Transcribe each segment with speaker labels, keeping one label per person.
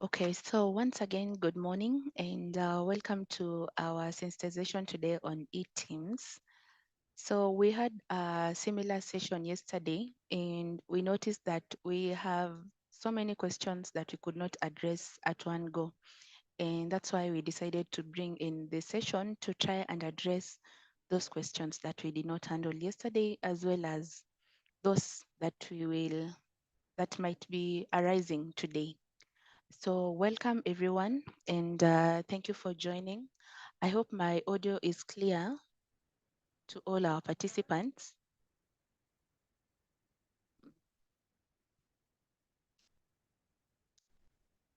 Speaker 1: Okay, so once again, good morning and welcome to our sensitization today on eTIMS. So we had a similar session yesterday and we noticed that we have so many questions that we could not address at one go. And that's why we decided to bring in this session to try and address those questions that we did not handle yesterday, as well as those that might be arising today. So welcome everyone and thank you for joining. I hope my audio is clear to all our participants.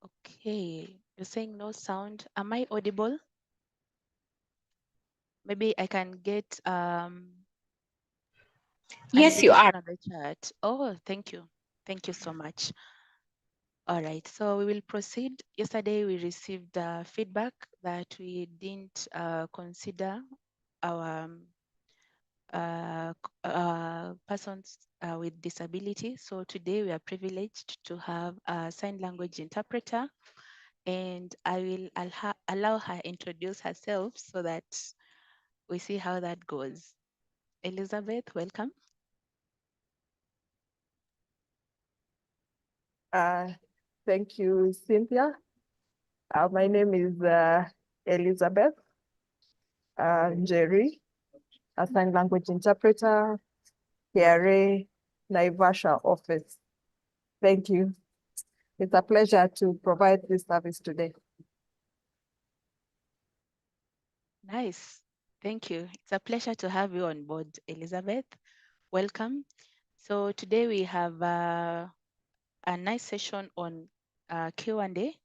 Speaker 1: Okay, you're saying no sound. Am I audible? Maybe I can get an
Speaker 2: Yes, you are.
Speaker 1: indication on the chat. Oh, thank you. Thank you so much. All right, so we will proceed. Yesterday we received feedback that we didn't consider our persons with disability. So today we are privileged to have a sign language interpreter, and I'll allow her introduce herself so that we see how that goes. Elizabeth, welcome.
Speaker 3: Thank you, Cynthia. My name is Elizabeth Jerry, a sign language interpreter, KRA Naivasha office. Thank you. It's a pleasure to provide this service today.
Speaker 1: Nice. Thank you. It's a pleasure to have you on board, Elizabeth. Welcome. So today we have a nice session on Q&A.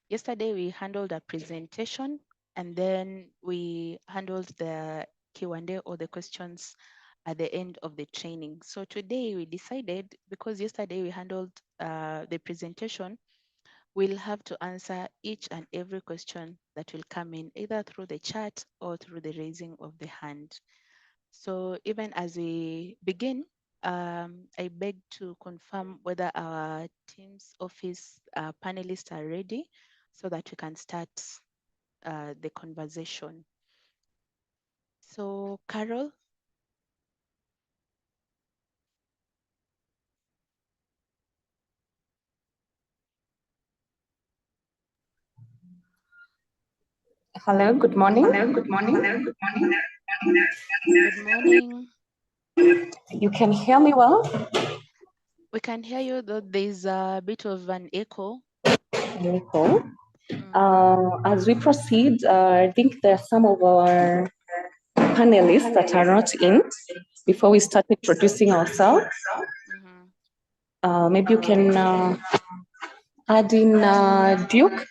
Speaker 1: Yesterday we handled a presentation and then we handled the Q&A or the questions at the end of the training. So today we decided, because yesterday we handled the presentation, we'll have to answer each and every question that will come in either through the chat or through the raising of the hand. So even as we begin, I beg to confirm whether our Teams office panelists are ready so that we can start the conversation. So Carol.
Speaker 2: Hello, good morning.
Speaker 1: Hello, good morning. Good morning.
Speaker 2: You can hear me well?
Speaker 1: We can hear you, though there's a bit of an echo.
Speaker 2: Echo. As we proceed, I think there are some of our panelists that are not in before we start introducing ourselves. Maybe you can add in Duke.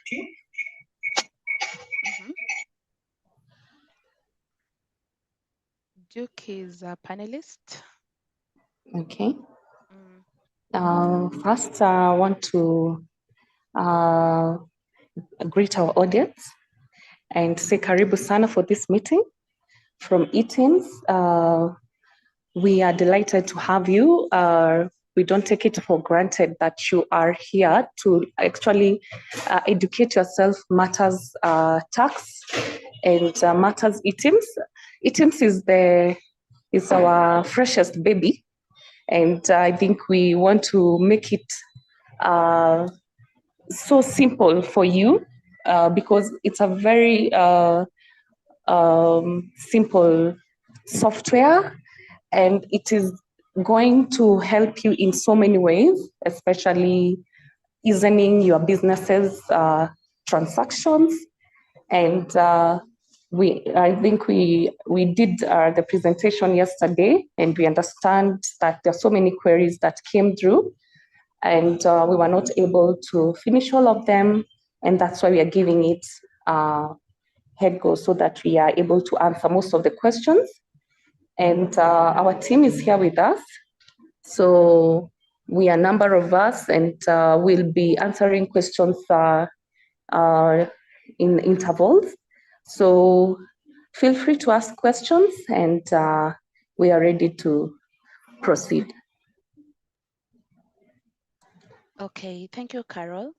Speaker 1: Duke is a panelist.
Speaker 2: Okay. First, I want to greet our audience and say karibu sana for this meeting from eTIMS. We are delighted to have you. We don't take it for granted that you are here to actually educate yourself matters tax and matters eTIMS. eTIMS is our freshest baby, and I think we want to make it so simple for you because it's a very simple software, and it is going to help you in so many ways, especially easing your business's transactions. And I think we did the presentation yesterday, and we understand that there are so many queries that came through, and we were not able to finish all of them, and that's why we are giving it head go so that we are able to answer most of the questions. And our team is here with us. So we are a number of us, and we'll be answering questions in intervals. So feel free to ask questions, and we are ready to proceed.
Speaker 1: Okay, thank you, Carol.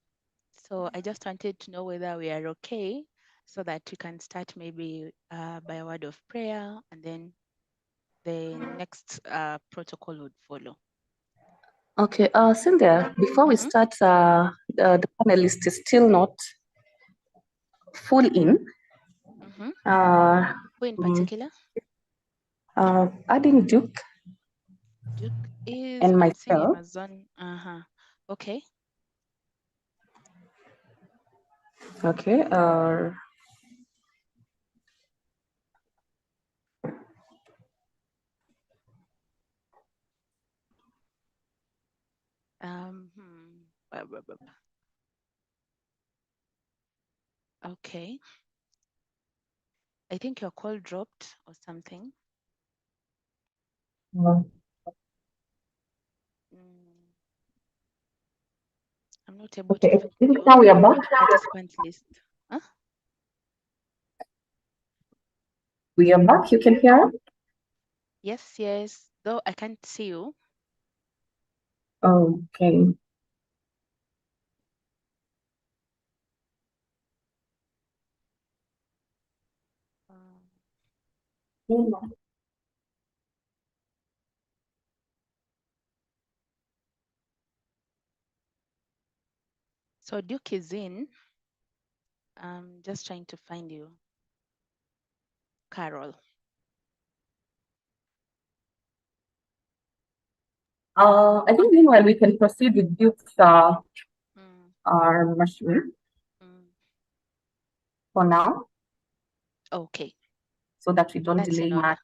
Speaker 1: So I just wanted to know whether we are okay so that we can start maybe by a word of prayer, and then the next protocol would follow.
Speaker 2: Okay, Cynthia, before we start, the panelist is still not full in.
Speaker 1: Who in particular?
Speaker 2: Adding Duke
Speaker 1: Duke is,
Speaker 2: and
Speaker 1: I'm seeing him
Speaker 2: myself.
Speaker 1: as on. Okay.
Speaker 2: Okay.
Speaker 1: Okay. I think your call dropped or something. I'm not able to
Speaker 2: Okay,
Speaker 1: find
Speaker 2: I think
Speaker 1: you
Speaker 2: now we are
Speaker 1: on
Speaker 2: back.
Speaker 1: the participant list. Huh?
Speaker 2: We are back. You can hear us?
Speaker 1: Yes, yes. Though I can't see you.
Speaker 2: Okay.
Speaker 1: So Duke is in. I'm just trying to find you. Carol.
Speaker 2: I think meanwhile we can proceed with Duke's our machine for now,
Speaker 1: Okay.
Speaker 2: so that we don't
Speaker 1: That's
Speaker 2: delay
Speaker 1: in order.
Speaker 2: much.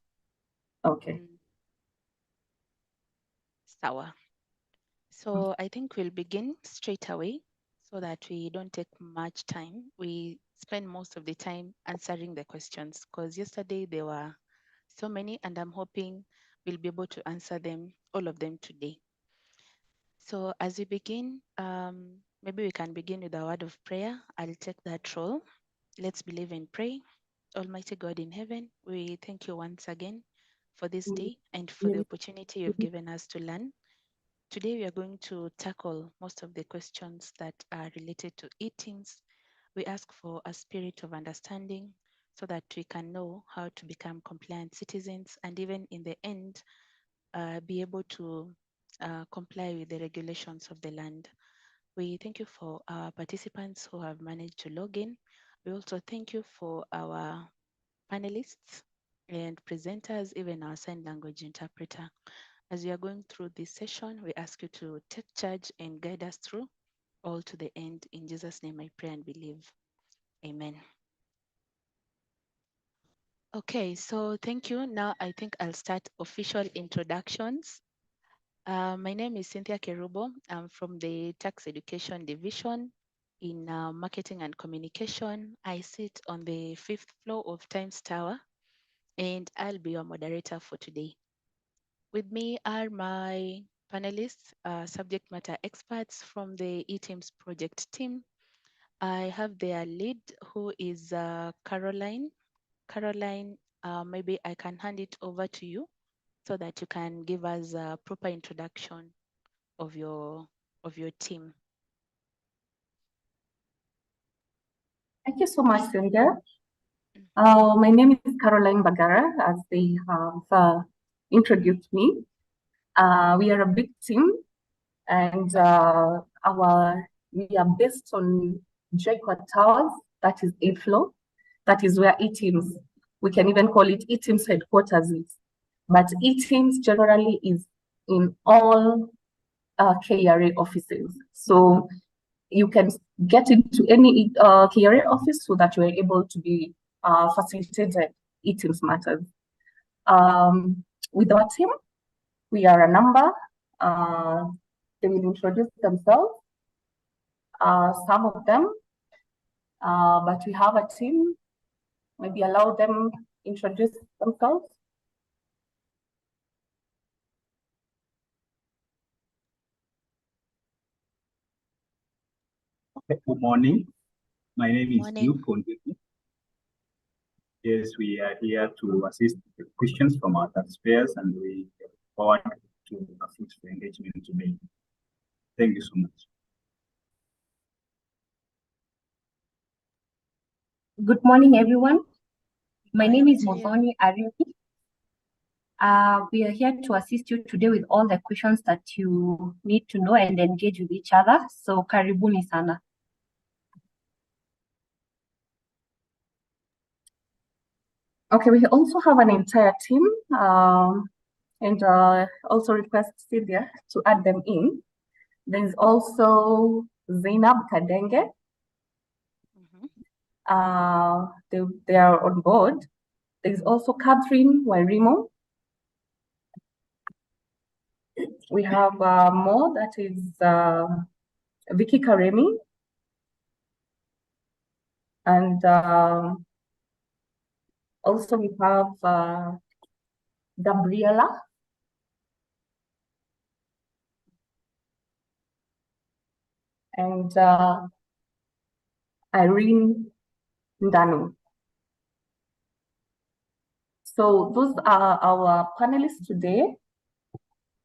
Speaker 2: Okay.
Speaker 1: Sawa. So I think we'll begin straight away so that we don't take much time. We spend most of the time answering the questions because yesterday there were so many, and I'm hoping we'll be able to answer them, all of them today. So as we begin, maybe we can begin with a word of prayer. I'll take that role. Let's believe and pray. Almighty God in heaven, we thank you once again for this day and for the opportunity you've given us to learn. Today, we are going to tackle most of the questions that are related to eTIMS. We ask for a spirit of understanding so that we can know how to become compliant citizens and even in the end, be able to comply with the regulations of the land. We thank you for our participants who have managed to log in. We also thank you for our panelists and presenters, even our sign language interpreter. As we are going through this session, we ask you to take charge and guide us through all to the end. In Jesus' name I pray and believe. Amen. Okay, so thank you. Now I think I'll start official introductions. My name is Cynthia Kerubo. I'm from the Tax Education Division in Marketing and Communication. I sit on the 5th floor of Times Tower, and I'll be your moderator for today. With me are my panelists, subject matter experts from the eTIMS project team. I have their lead, who is Caroline. Caroline, maybe I can hand it over to you so that you can give us a proper introduction of your team.
Speaker 2: Thank you so much, Cynthia. My name is Caroline Bagara, as they have introduced me. We are a big team, and we are based on Jacob Towers, that is 8th floor. That is where eTIMS, we can even call it eTIMS headquarters is. But eTIMS generally is in all KRA offices. So you can get into any KRA office so that you are able to be facilitated eTIMS matters. With our team, we are a number. They will introduce themselves, some of them, but we have a team. Maybe allow them introduce themselves.
Speaker 4: Good morning. My name is Duke. Yes, we are here to assist the questions from our taxpayers, and we look forward to a fruitful engagement today. Thank you so much.
Speaker 5: Good morning, everyone. My name is
Speaker 1: Morning to you.
Speaker 5: Mozoni Arimi. We are here to assist you today with all the questions that you need to know and engage with each other. So, karibuni sana.
Speaker 2: Okay, we also have an entire team, and also request Cynthia to add them in. There's also Zainab Kadenge. They are on board. There's also Catherine Wairimo. We have more, that is Vicky Karemi. And also we have Gabriela. And Irene Ndanu. So those are our panelists today.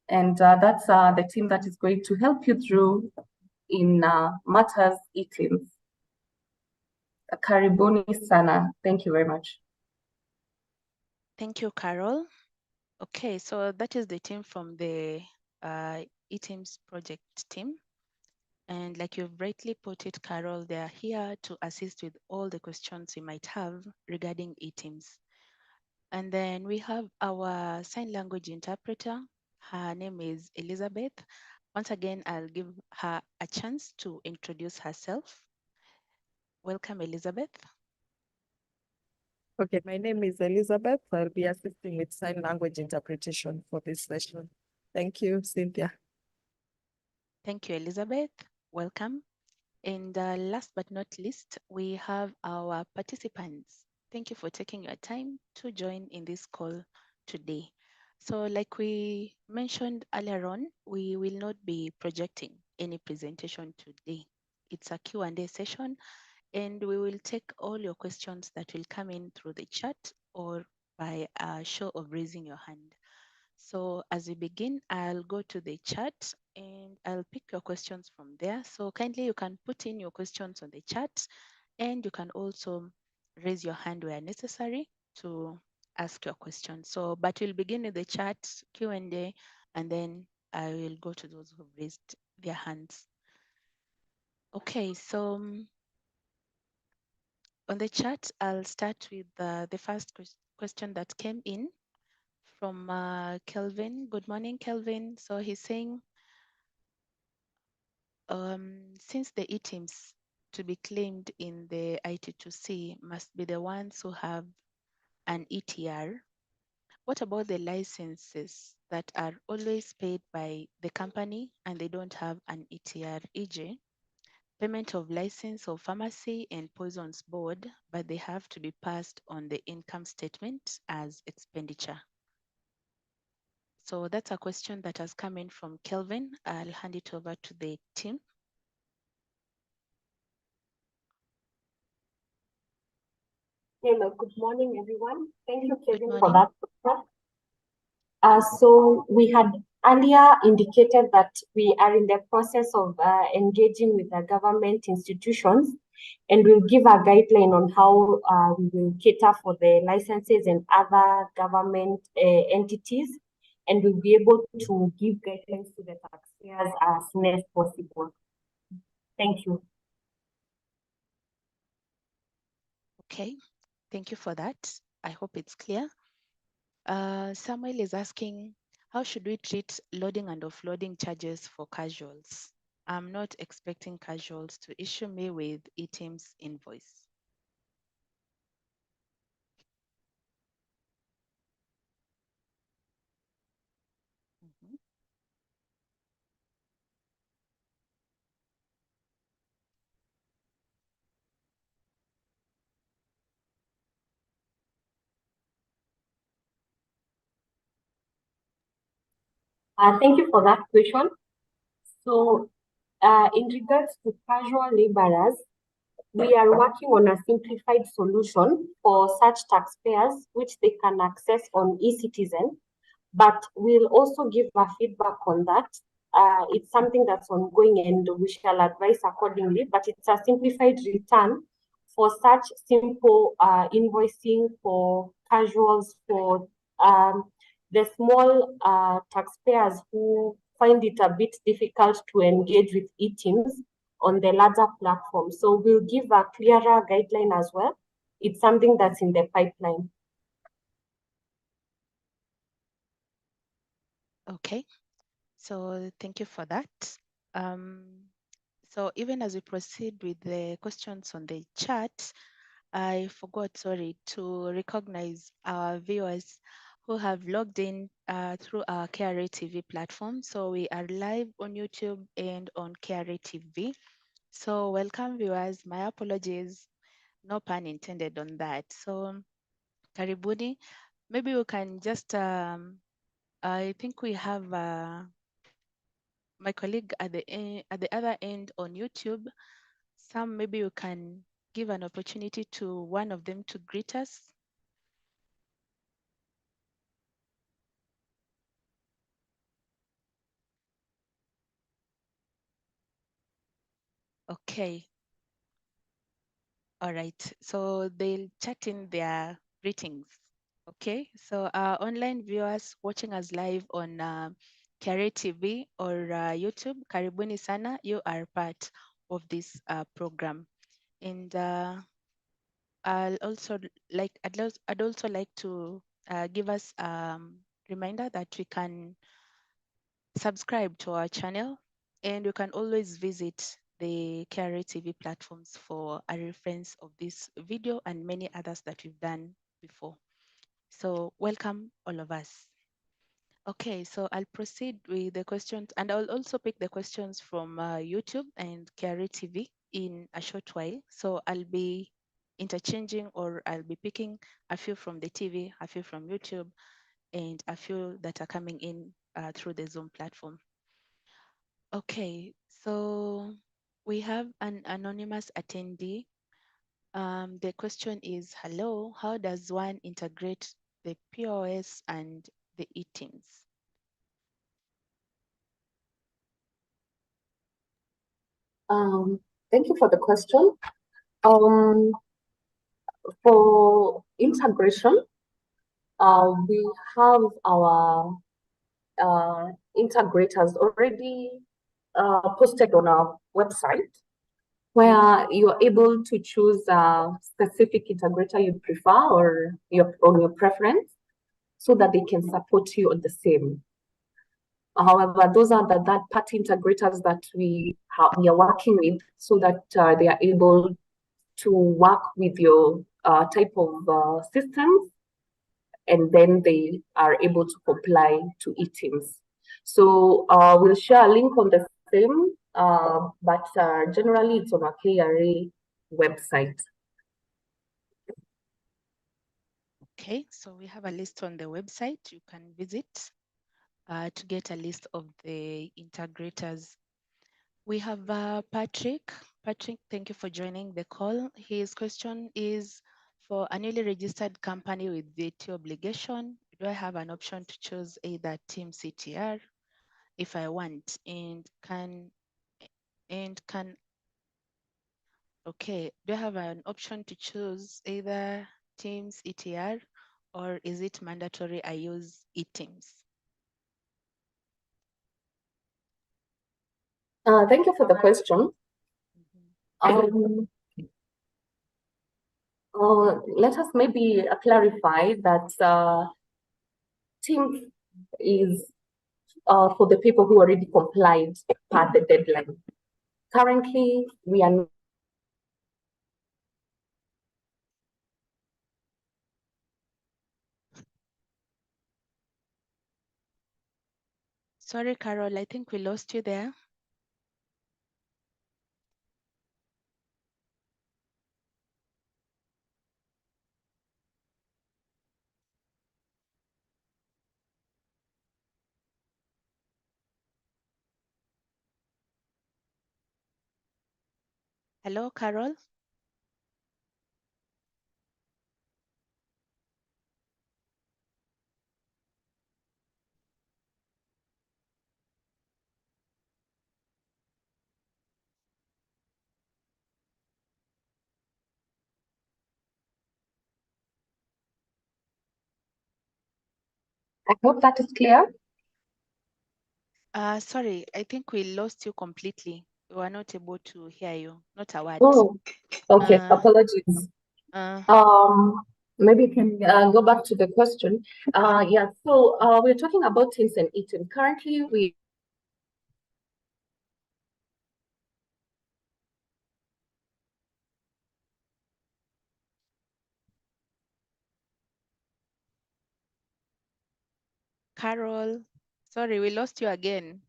Speaker 2: And that's the team that is going to help you through in matters eTIMS. Karibuni sana. Thank you very much.
Speaker 1: Thank you, Carol. Okay, so that is the team from the eTIMS project team. And like you've rightly put it, Carol, they are here to assist with all the questions you might have regarding eTIMS. And then we have our sign language interpreter. Her name is Elizabeth. Once again, I'll give her a chance to introduce herself. Welcome, Elizabeth.
Speaker 3: Okay, my name is Elizabeth. I'll be assisting with sign language interpretation for this session. Thank you, Cynthia.
Speaker 1: Thank you, Elizabeth. Welcome. And last but not least, we have our participants. Thank you for taking your time to join in this call today. So like we mentioned earlier on, we will not be projecting any presentation today. It's a Q&A session, and we will take all your questions that will come in through the chat or by a show of raising your hand. So as we begin, I'll go to the chat and I'll pick your questions from there. So kindly you can put in your questions on the chat, and you can also raise your hand where necessary to ask your question. So, but we'll begin with the chat Q&A, and then I will go to those who raised their hands. Okay, so on the chat, I'll start with the first question that came in from Kelvin. Good morning, Kelvin. So he's saying, since the eTIMS to be claimed in the IT2C must be the ones who have an ETR, what about the licenses that are always paid by the company and they don't have an ETR, e.g., payment of license of pharmacy and poisons board, but they have to be passed on the income statement as expenditure? So that's a question that has come in from Kelvin. I'll hand it over to the team.
Speaker 5: Hello, good morning, everyone. Thank you,
Speaker 1: Good
Speaker 5: Kevin, for
Speaker 1: morning.
Speaker 5: that. So we had earlier indicated that we are in the process of engaging with the government institutions, and we'll give a guideline on how we will cater for the licenses and other government entities, and we'll be able to give guidelines to the taxpayers as soon as possible. Thank you.
Speaker 1: Okay, thank you for that. I hope it's clear. Samuel is asking, how should we treat loading and offloading charges for casuals? I'm not expecting casuals to issue me with eTIMS invoice. Mm-hmm.
Speaker 5: Thank you for that question. So, in regards to casual laborers, we are working on a simplified solution for such taxpayers, which they can access on eCitizen, but we'll also give a feedback on that. It's something that's ongoing and we shall advise accordingly, but it's a simplified return for such simple invoicing for casuals, for the small taxpayers who find it a bit difficult to engage with eTIMS on the larger platform. So we'll give a clearer guideline as well. It's something that's in the pipeline.
Speaker 1: Okay, so thank you for that. So even as we proceed with the questions on the chat, I forgot, sorry, to recognize our viewers who have logged in through our KRA TV platform. So we are live on YouTube and on KRA TV. So welcome viewers, my apologies, no pun intended on that. So karibuni, maybe we can just, I think we have my colleague at the other end on YouTube. Sam, maybe you can give an opportunity to one of them to greet us. Okay. All right. So they'll chat in their greetings. Okay. So online viewers watching us live on KRA TV or YouTube, karibuni sana. You are part of this program. And I'd also like to give us reminder that we can subscribe to our channel, and you can always visit the KRA TV platforms for a reference of this video and many others that we've done before. So welcome all of us. Okay, so I'll proceed with the questions, and I'll also pick the questions from YouTube and KRA TV in a short while. So I'll be interchanging, or I'll be picking a few from the TV, a few from YouTube, and a few that are coming in through the Zoom platform. Okay, so we have an anonymous attendee. The question is, hello, how does one integrate the POS and the eTIMS?
Speaker 2: Thank you for the question. For integration, we have our integrators already posted on our website, where you're able to choose a specific integrator you prefer or your preference, so that they can support you on the same. However, those are the third-party integrators that we are working with, so that they are able to work with your type of systems, and then they are able to comply to eTIMS. So we'll share a link on the same, but generally it's on our KRA website.
Speaker 1: Okay, so we have a list on the website you can visit to get a list of the integrators. We have Patrick. Patrick, thank you for joining the call. His question is, for a newly registered company with VAT obligation, do I have an option to choose either Team CTR if I want, and okay, do I have an option to choose either Teams ETR, or is it mandatory I use eTIMS?
Speaker 2: Thank you for the question. Let us maybe clarify that Teams is for the people who already complied per the deadline. Currently, we are
Speaker 1: Sorry, Carol, I think we lost you there. Hello, Carol?
Speaker 5: I hope that is clear.
Speaker 1: Sorry, I think we lost you completely. We were not able to hear you, not a word.
Speaker 5: Oh, okay.
Speaker 1: Uh,
Speaker 5: Apologies.
Speaker 1: uh,
Speaker 5: Maybe you can go back to the question. Yeah, so we're talking about TIMS and eTIMS. Currently, we
Speaker 1: Carol, sorry, we lost you again.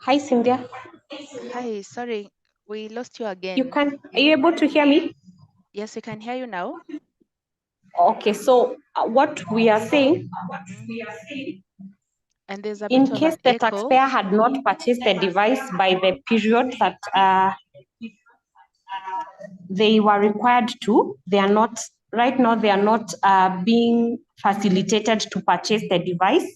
Speaker 2: Hi, Cynthia.
Speaker 1: Hi, sorry, we lost you
Speaker 2: Are
Speaker 1: again.
Speaker 2: you able to hear me?
Speaker 1: Yes, we can hear you now.
Speaker 2: Okay, so what we are saying,
Speaker 1: Mm. And there's a
Speaker 2: in
Speaker 1: bit of
Speaker 2: case
Speaker 1: an
Speaker 2: the
Speaker 1: echo.
Speaker 2: taxpayer had not purchased the device by the period that they were required to, they are not, right now, they are not being facilitated to purchase the device,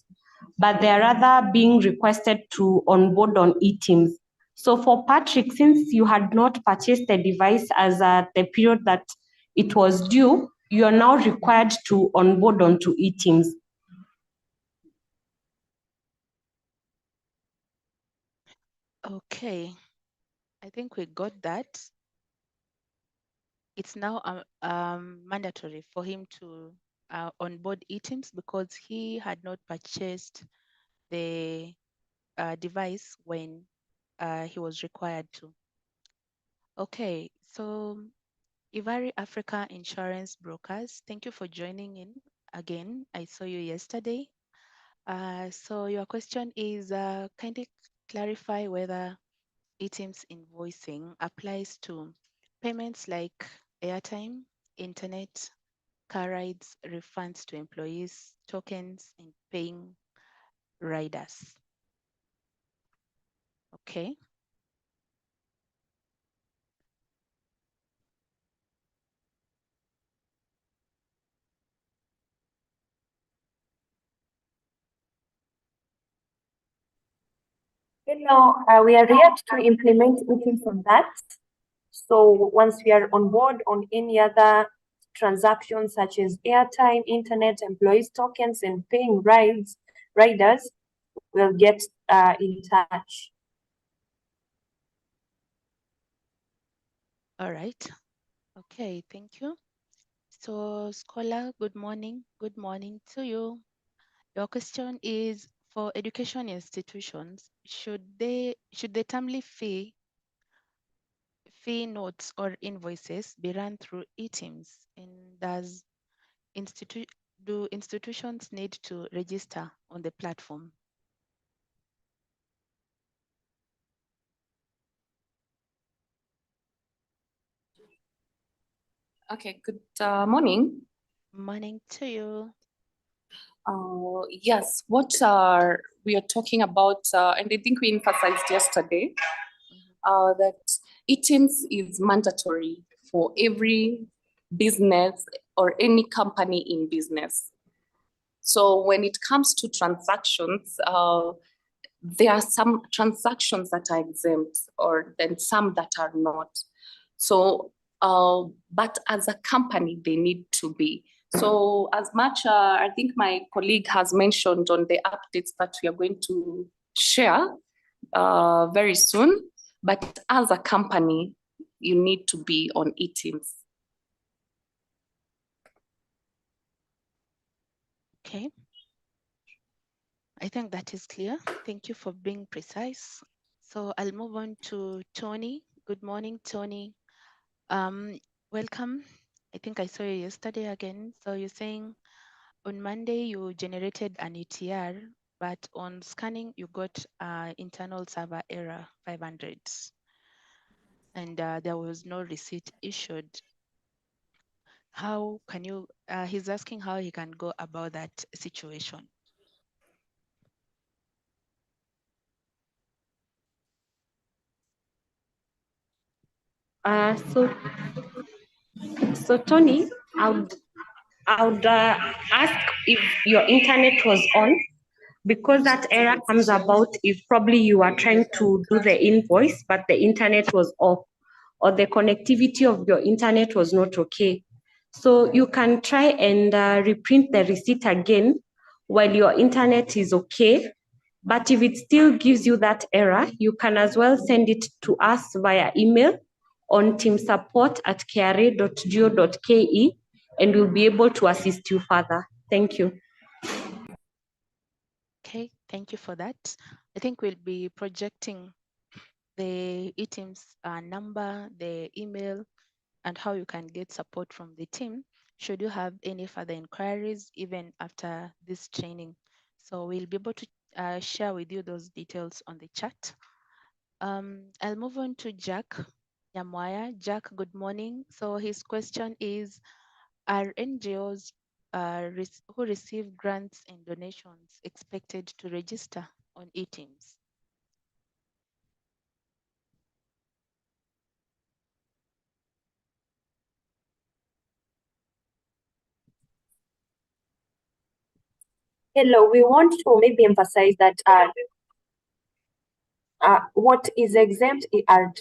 Speaker 2: but they are rather being requested to onboard on eTIMS. So for Patrick, since you had not purchased the device as at the period that it was due, you are now required to onboard onto eTIMS.
Speaker 1: Okay, I think we got that. It's now mandatory for him to onboard eTIMS because he had not purchased the device when he was required to. Okay, so Ivari Africa Insurance Brokers, thank you for joining in again. I saw you yesterday. So your question is, kindly clarify whether eTIMS invoicing applies to payments like airtime, internet, car rides, refunds to employees, tokens, and paying riders. Okay.
Speaker 5: now we are yet to implement anything from that. So once we are on board on any other transactions such as airtime, internet, employees tokens, and paying riders, we'll get in touch.
Speaker 1: All right. Okay, thank you. So Scholar, good morning. Good morning to you. Your question is, for education institutions, should the timely fee notes or invoices be run through eTIMS? And do institutions need to register on the platform?
Speaker 2: Okay, good morning.
Speaker 1: Morning to you.
Speaker 2: Yes, what we are talking about, and I think we emphasized yesterday, that eTIMS is mandatory for every business or any company in business. So when it comes to transactions, there are some transactions that are exempt or then some that are not. So, but as a company, they need to be. So as much, I think my colleague has mentioned on the updates that we are going to share very soon, but as a company, you need to be on eTIMS.
Speaker 1: Okay. I think that is clear. Thank you for being precise. So I'll move on to Tony. Good morning, Tony. Welcome. I think I saw you yesterday again. So you're saying on Monday you generated an ETR, but on scanning you got internal server error 500, and there was no receipt issued. how can you, he's asking how he can go about that situation.
Speaker 2: So Tony, I would ask if your internet was on, because that error comes about if probably you are trying to do the invoice, but the internet was off, or the connectivity of your internet was not okay. So you can try and reprint the receipt again while your internet is okay. But if it still gives you that error, you can as well send it to us via email on teamsupport@kra.go.ke, and we'll be able to assist you further. Thank you.
Speaker 1: Okay, thank you for that. I think we'll be projecting the eTIMS number, the email, and how you can get support from the team should you have any further inquiries even after this training. So we'll be able to share with you those details on the chat. I'll move on to Jack Nyamwaya. Jack, good morning. So his question is, are NGOs who receive grants and donations expected to register on eTIMS?
Speaker 5: Hello, we want to maybe emphasize that what is exempt are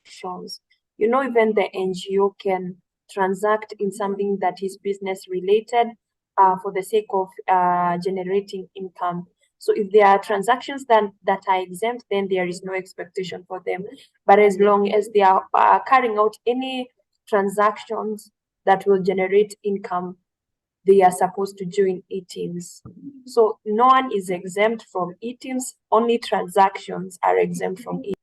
Speaker 5: transactions. You know, even the NGO can transact in something that is business related for the sake of generating income. So if there are transactions that are exempt, then there is no expectation for them. But as long as they are carrying out any transactions that will generate income, they are supposed to join eTIMS. So no one is exempt from eTIMS, only transactions are exempt from eTIMS.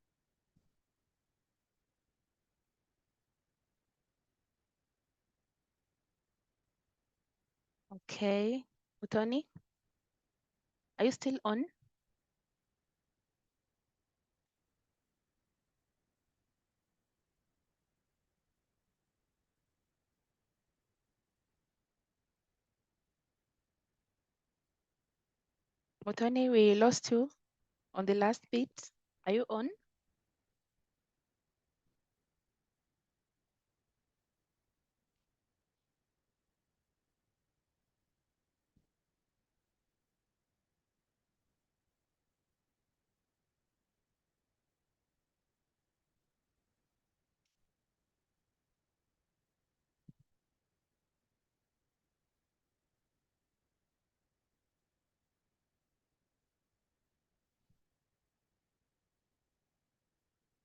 Speaker 1: Okay, Utoni, are you still on? Mutoni, we lost you on the last bit. Are you on?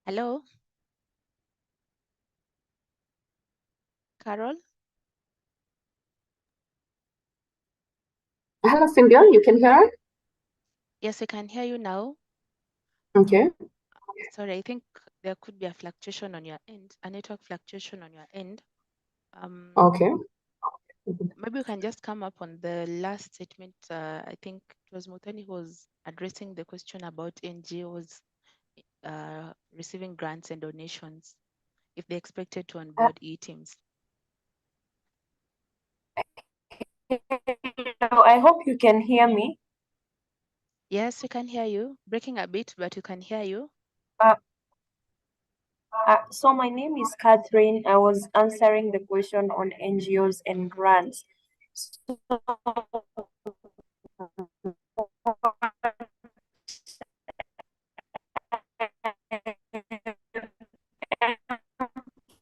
Speaker 1: Hello, Carol?
Speaker 5: Hello, Cynthia, you can hear?
Speaker 1: Yes, I can hear you now.
Speaker 5: Okay.
Speaker 1: Sorry, I think there could be a fluctuation on your end, a network fluctuation on your end.
Speaker 5: Okay.
Speaker 1: Maybe you can just come up on the last statement. I think it was Mutoni who was addressing the question about NGOs receiving grants and donations, if they expected to onboard eTIMS.
Speaker 5: I hope you can hear me.
Speaker 1: Yes, we can hear you. Breaking a bit, but you can hear you.
Speaker 5: So my name is Catherine. I was answering the question on NGOs and grants. So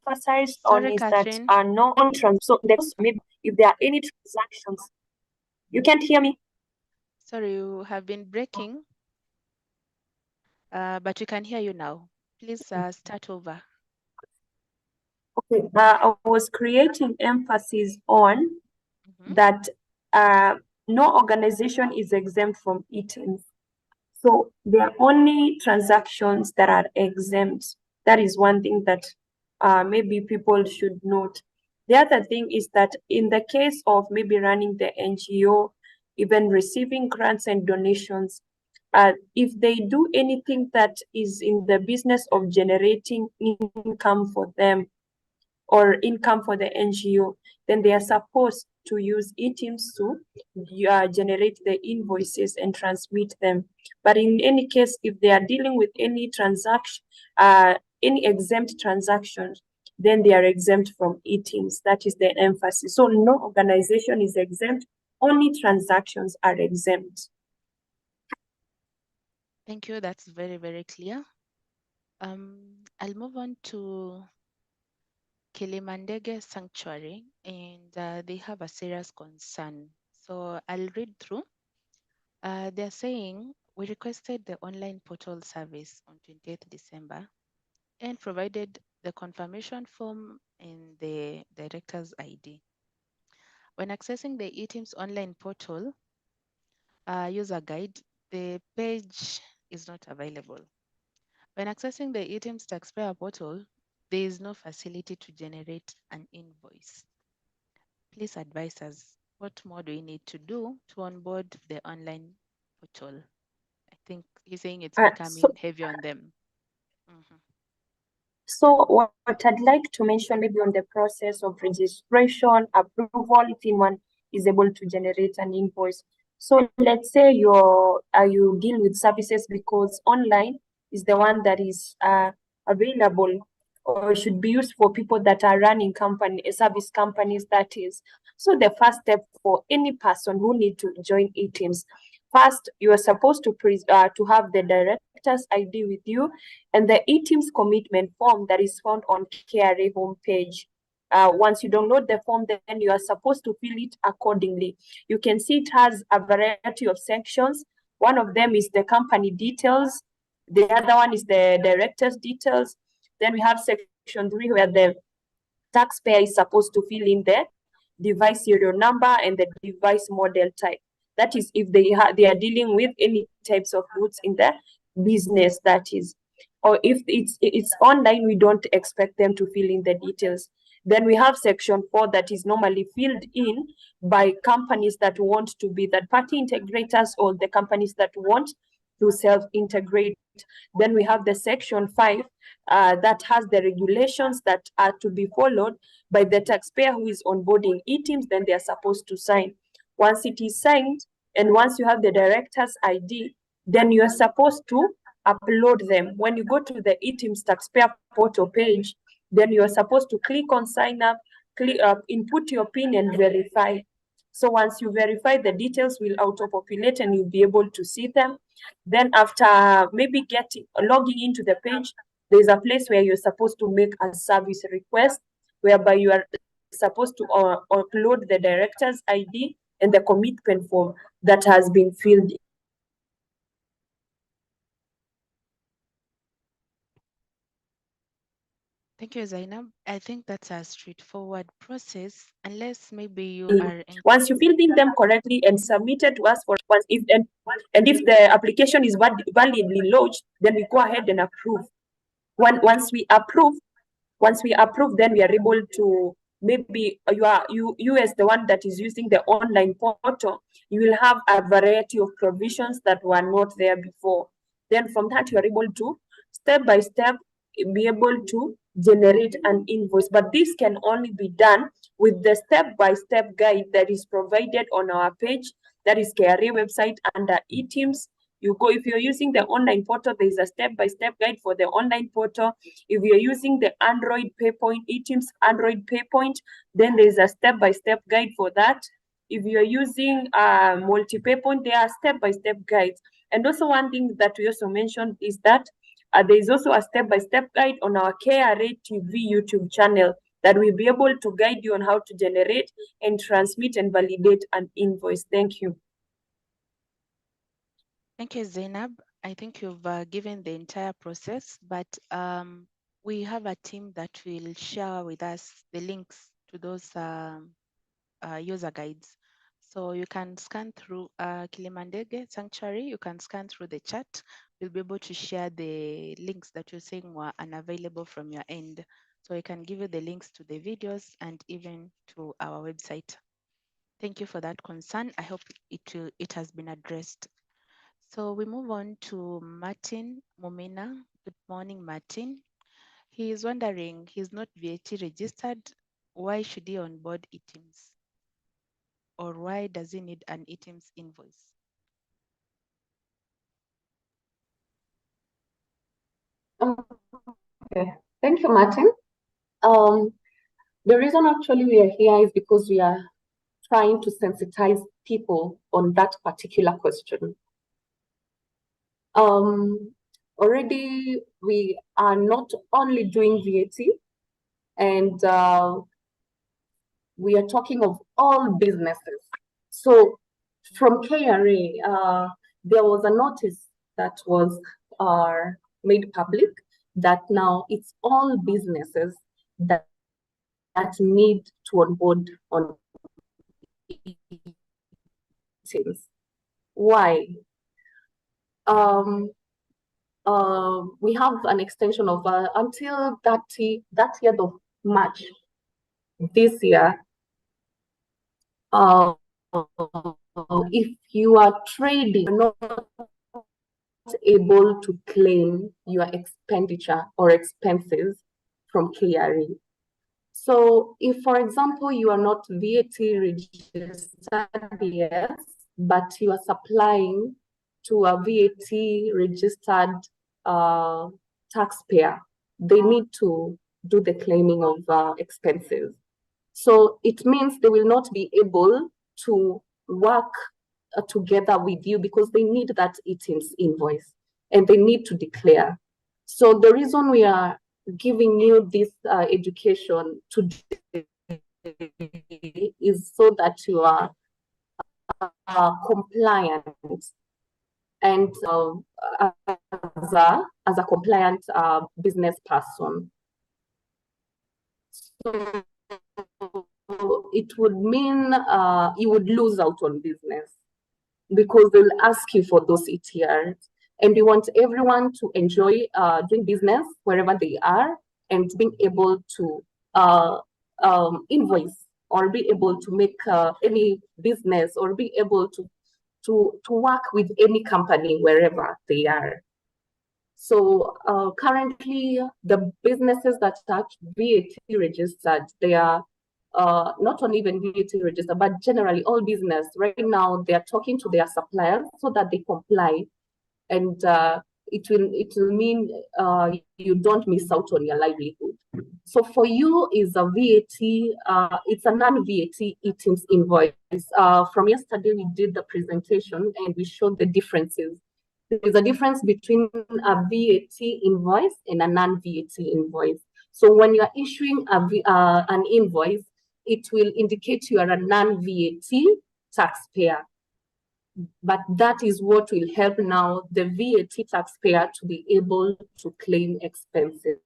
Speaker 5: emphasized on
Speaker 1: Sorry,
Speaker 5: is that
Speaker 1: Catherine.
Speaker 5: are non-trans. So maybe if there are any transactions, you can't hear me.
Speaker 1: Sorry, you have been breaking, but we can hear you now. Please start over.
Speaker 5: Okay, I was creating emphasis on that no organization is exempt from eTIMS. So there are only transactions that are exempt. That is one thing that maybe people should note. The other thing is that in the case of maybe running the NGO, even receiving grants and donations, if they do anything that is in the business of generating income for them,
Speaker 6: or income for the NGO, then they are supposed to use eTIMS to generate the invoices and transmit them. But in any case, if they are dealing with any transaction, any exempt transactions, then they are exempt from eTIMS. That is the emphasis. So no organization is exempt, only transactions are exempt.
Speaker 1: Thank you. That's very, very clear. I'll move on to Kilimandege Sanctuary, and they have a serious concern. So I'll read through. They're saying, we requested the online portal service on 28th December and provided the confirmation form and the director's ID. When accessing the eTIMS online portal user guide, the page is not available. When accessing the eTIMS taxpayer portal, there is no facility to generate an invoice. Please advise us, what more do we need to do to onboard the online portal? I think he's saying it's becoming heavy on them. Mm-hmm.
Speaker 6: So what I'd like to mention maybe on the process of registration, approval, if anyone is able to generate an invoice. So let's say you deal with services because online is the one that is available or should be used for people that are running service companies, that is. So the first step for any person who need to join eTIMS, first, you are supposed to have the director's ID with you and the eTIMS commitment form that is found on KRA homepage. Once you download the form, then you are supposed to fill it accordingly. You can see it has a variety of sections. One of them is the company details. The other one is the director's details. Then we have section 3 where the taxpayer is supposed to fill in the device serial number and the device model type. That is if they are dealing with any types of goods in the business, that is. Or if it's online, we don't expect them to fill in the details. Then we have section 4 that is normally filled in by companies that want to be third-party integrators or the companies that want to self-integrate. Then we have the section 5 that has the regulations that are to be followed by the taxpayer who is onboarding eTIMS, then they are supposed to sign. Once it is signed, and once you have the director's ID, then you are supposed to upload them. When you go to the eTIMS taxpayer portal page, then you are supposed to click on sign up, input your PIN and verify. So once you verify, the details will auto-populate and you'll be able to see them. Then after maybe logging into the page, there's a place where you're supposed to make a service request, whereby you are supposed to upload the director's ID and the commitment form that has been filled.
Speaker 1: Thank you, Zainab. I think that's a straightforward process, unless maybe you are.
Speaker 6: Once you filled in them correctly and submitted to us for once, and if the application is validly lodged, then we go ahead and approve. Once we approve, then we are able to, maybe you as the one that is using the online portal, you will have a variety of provisions that were not there before. Then from that, you are able to step by step be able to generate an invoice. But this can only be done with the step-by-step guide that is provided on our page, that is KRA website under eTIMS. You go, if you're using the online portal, there is a step-by-step guide for the online portal. If you're using the Android PayPoint, eTIMS Android PayPoint, then there is a step-by-step guide for that. If you're using multi-PayPoint, there are step-by-step guides. And also one thing that we also mentioned is that there is also a step-by-step guide on our KRA TV YouTube channel that will be able to guide you on how to generate and transmit and validate an invoice. Thank you.
Speaker 1: Thank you, Zainab. I think you've given the entire process, but we have a team that will share with us the links to those user guides. So you can scan through Kilimandege Sanctuary, you can scan through the chat. We'll be able to share the links that you're saying were unavailable from your end. So I can give you the links to the videos and even to our website. Thank you for that concern. I hope it has been addressed. So we move on to Martin Mumina. Good morning, Martin. He is wondering, he's not VAT registered. Why should he onboard eTIMS? Or why does he need an eTIMS invoice?
Speaker 2: Okay, thank you, Martin. The reason actually we are here is because we are trying to sensitize people on that particular question. Already we are not only doing VAT, and we are talking of all businesses. So from KRA, there was a notice that was made public that now it's all businesses that need to onboard on eTIMS. Why? We have an extension of until 30th of March this year. If you are trading, you're not able to claim your expenditure or expenses from KRA. So if, for example, you are not VAT registered yet, but you are supplying to a VAT registered taxpayer, they need to do the claiming of expenses. So it means they will not be able to work together with you because they need that eTIMS invoice and they need to declare. So the reason we are giving you this education today is so that you are compliant and as a compliant business person. So it would mean you would lose out on business because they'll ask you for those ETRs. And we want everyone to enjoy doing business wherever they are and being able to invoice or be able to make any business or be able to work with any company wherever they are. So currently, the businesses that are VAT registered, they are not only even VAT registered, but generally all business. Right now, they are talking to their suppliers so that they comply, and it will mean you don't miss out on your livelihood. So for you is a VAT, it's a non-VAT eTIMS invoice. From yesterday, we did the presentation and we showed the differences. There's a difference between a VAT invoice and a non-VAT invoice. So when you are issuing an invoice, it will indicate you are a non-VAT taxpayer. But that is what will help now the VAT taxpayer to be able to claim expenses.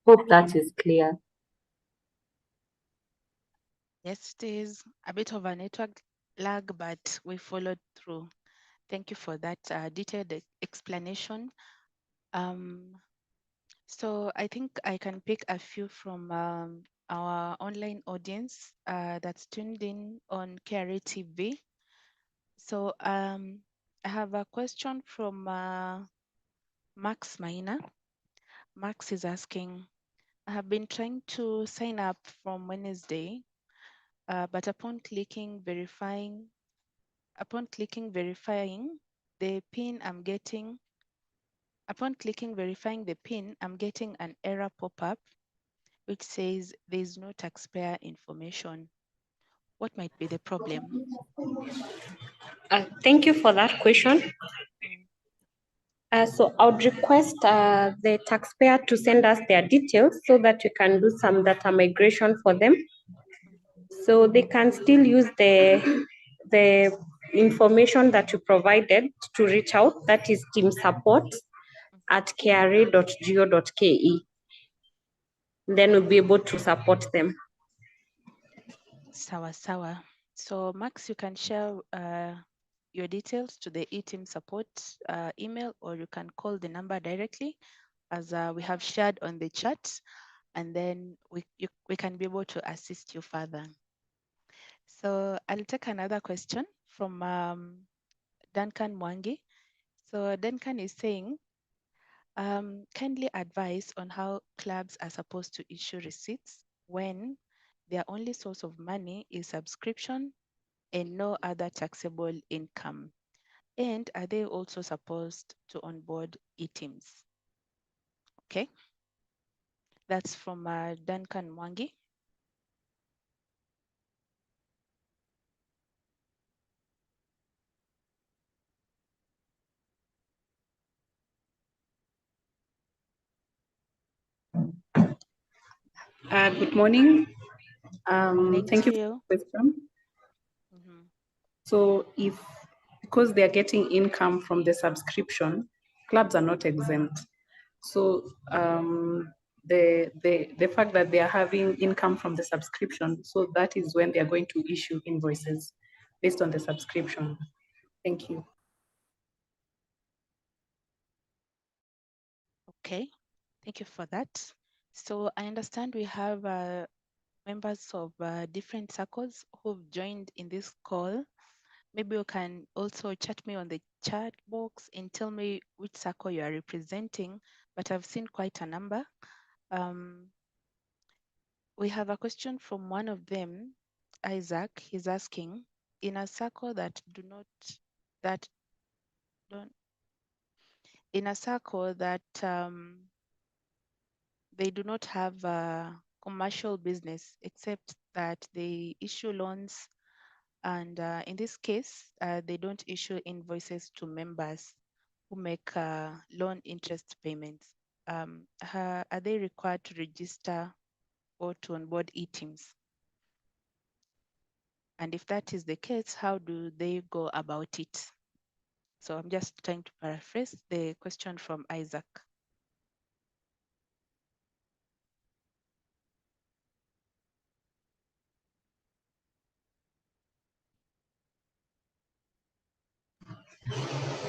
Speaker 2: Hope that is clear.
Speaker 1: Yes, it is a bit of a network lag, but we followed through. Thank you for that detailed explanation. So I think I can pick a few from our online audience that's tuned in on KRA TV. So I have a question from Max Maina. Max is asking, I have been trying to sign up from Wednesday, but upon clicking verifying the PIN I'm getting, I'm getting an error pop-up which says there is no taxpayer information. What might be the problem?
Speaker 6: Thank you for that question. So I would request the taxpayer to send us their details so that we can do some data migration for them. So they can still use the information that you provided to reach out, that is team support at kra.go.ke. Then we'll be able to support them.
Speaker 1: Sawa sawa. So Max, you can share your details to the eTIMS support email, or you can call the number directly as we have shared on the chat, and then we can be able to assist you further. So I'll take another question from Duncan Mwangi. So Duncan is saying, Kindly advise on how clubs are supposed to issue receipts when their only source of money is subscription and no other taxable income. And are they also supposed to onboard eTIMS? Okay, that's from Duncan Mwangi.
Speaker 2: Good morning.
Speaker 1: Morning
Speaker 2: Thank
Speaker 1: to
Speaker 2: you for
Speaker 1: you.
Speaker 2: the question.
Speaker 1: Mhm.
Speaker 2: So because they're getting income from the subscription, clubs are not exempt. So the fact that they are having income from the subscription, so that is when they are going to issue invoices based on the subscription. Thank you.
Speaker 1: Okay, thank you for that. So I understand we have members of different circles who've joined in this call. Maybe you can also chat me on the chat box and tell me which circle you are representing, but I've seen quite a number. We have a question from one of them, Isaac. He's asking, in a circle that don't, in a circle that they do not have a commercial business except that they issue loans, and in this case, they don't issue invoices to members who make loan interest payments. Are they required to register or to onboard eTIMS? And if that is the case, how do they go about it? So I'm just trying to paraphrase the question from Isaac.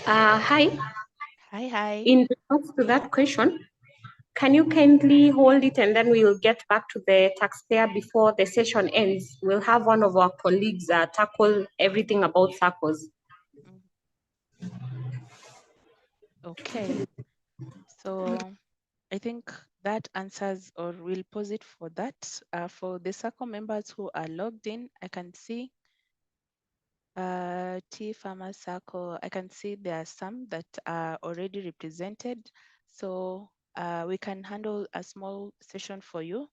Speaker 6: Hi.
Speaker 1: Hi.
Speaker 6: In response to that question, can you kindly hold it and then we'll get back to the taxpayer before the session ends? We'll have one of our colleagues tackle everything about SACCOs.
Speaker 1: Okay. So I think that answers, or we'll pause it for that. For the SACCO members who are logged in, I can see T Farmer Circle. I can see there are some that are already represented. So we can handle a small session for you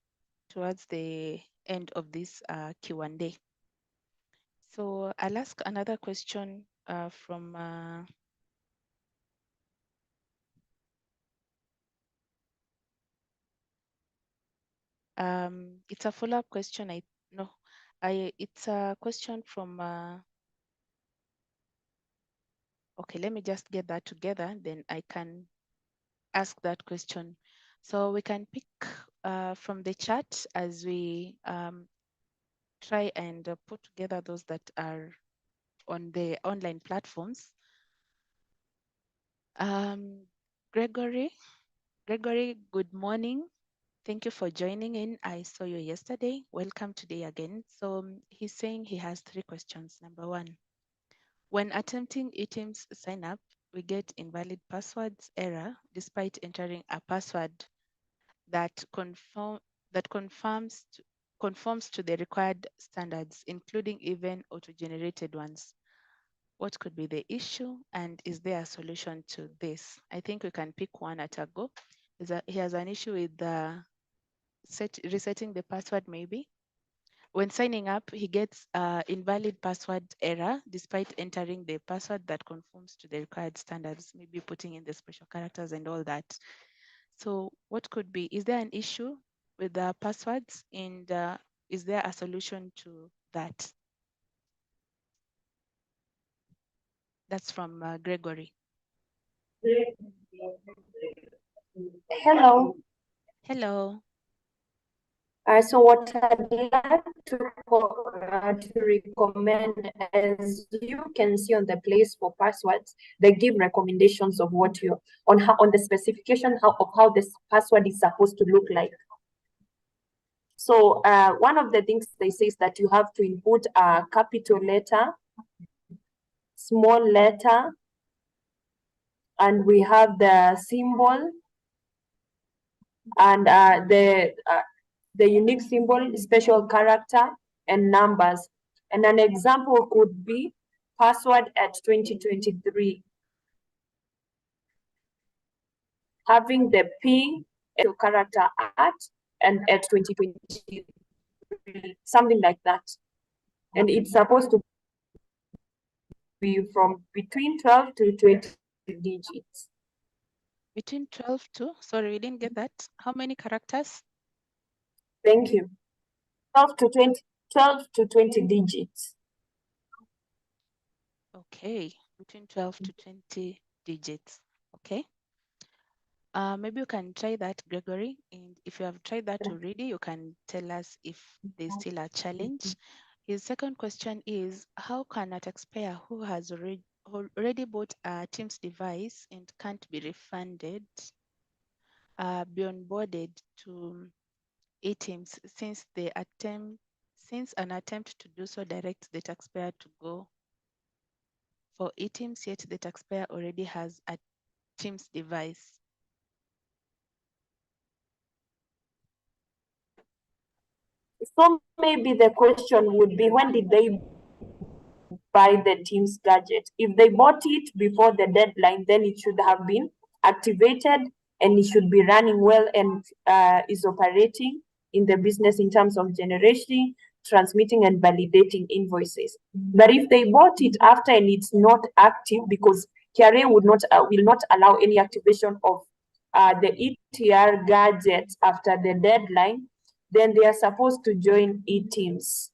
Speaker 1: towards the end of this Q&A. So I'll ask another question from it's a follow-up question. It's a question from okay, let me just get that together, then I can ask that question. So we can pick from the chat as we try and put together those that are on the online platforms. Gregory, good morning. Thank you for joining in. I saw you yesterday. Welcome today again. So he's saying he has 3 questions. Number 1, when attempting eTIMS sign up, we get invalid passwords error despite entering a password that conforms to the required standards, including even auto-generated ones. What could be the issue, and is there a solution to this? I think we can pick one at a go. He has an issue with resetting the password maybe. When signing up, he gets invalid password error despite entering the password that conforms to the required standards, maybe putting in the special characters and all that. So what could be, is there an issue with the passwords, and is there a solution to that? That's from Gregory.
Speaker 6: Hello.
Speaker 1: Hello.
Speaker 6: So what I'd like to recommend, as you can see on the place for passwords, they give recommendations of what on the specification of how this password is supposed to look like. So one of the things they say is that you have to input a capital letter, small letter, and we have the symbol, and the unique symbol, special character, and numbers. And an example could be password at 2023, having the P character at and at 2023, something like that. And it's supposed to be from between 12 to 20 digits.
Speaker 1: Between 12 to, sorry, we didn't get that. How many characters?
Speaker 6: Thank you. 12 to 20, 12 to 20 digits.
Speaker 1: Okay, between 12 to 20 digits. Okay. Maybe you can try that, Gregory. And if you have tried that already, you can tell us if there's still a challenge. His second question is, how can a taxpayer who has already bought a Teams device and can't be refunded be onboarded to eTIMS since an attempt to do so directs the taxpayer to go for eTIMS, yet the taxpayer already has a Teams device?
Speaker 6: So maybe the question would be, when did they buy the Teams gadget? If they bought it before the deadline, then it should have been activated and it should be running well and is operating in the business in terms of generating, transmitting, and validating invoices. But if they bought it after and it's not active, because KRA will not allow any activation of the ETR gadget after the deadline, then they are supposed to join eTIMS.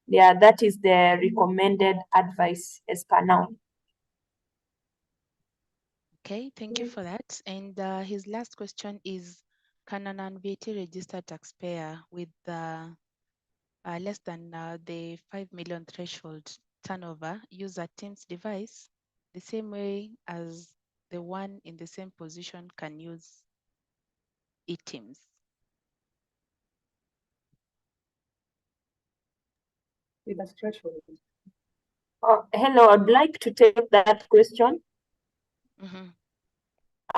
Speaker 6: Yeah, that is the recommended advice as per now.
Speaker 1: Okay, thank you for that. And his last question is, can an non-VAT registered taxpayer with less than the 5 million threshold turnover use a Teams device the same way as the one in the same position can use eTIMS?
Speaker 6: Hello, I'd like to take that question.
Speaker 1: Mm-hmm.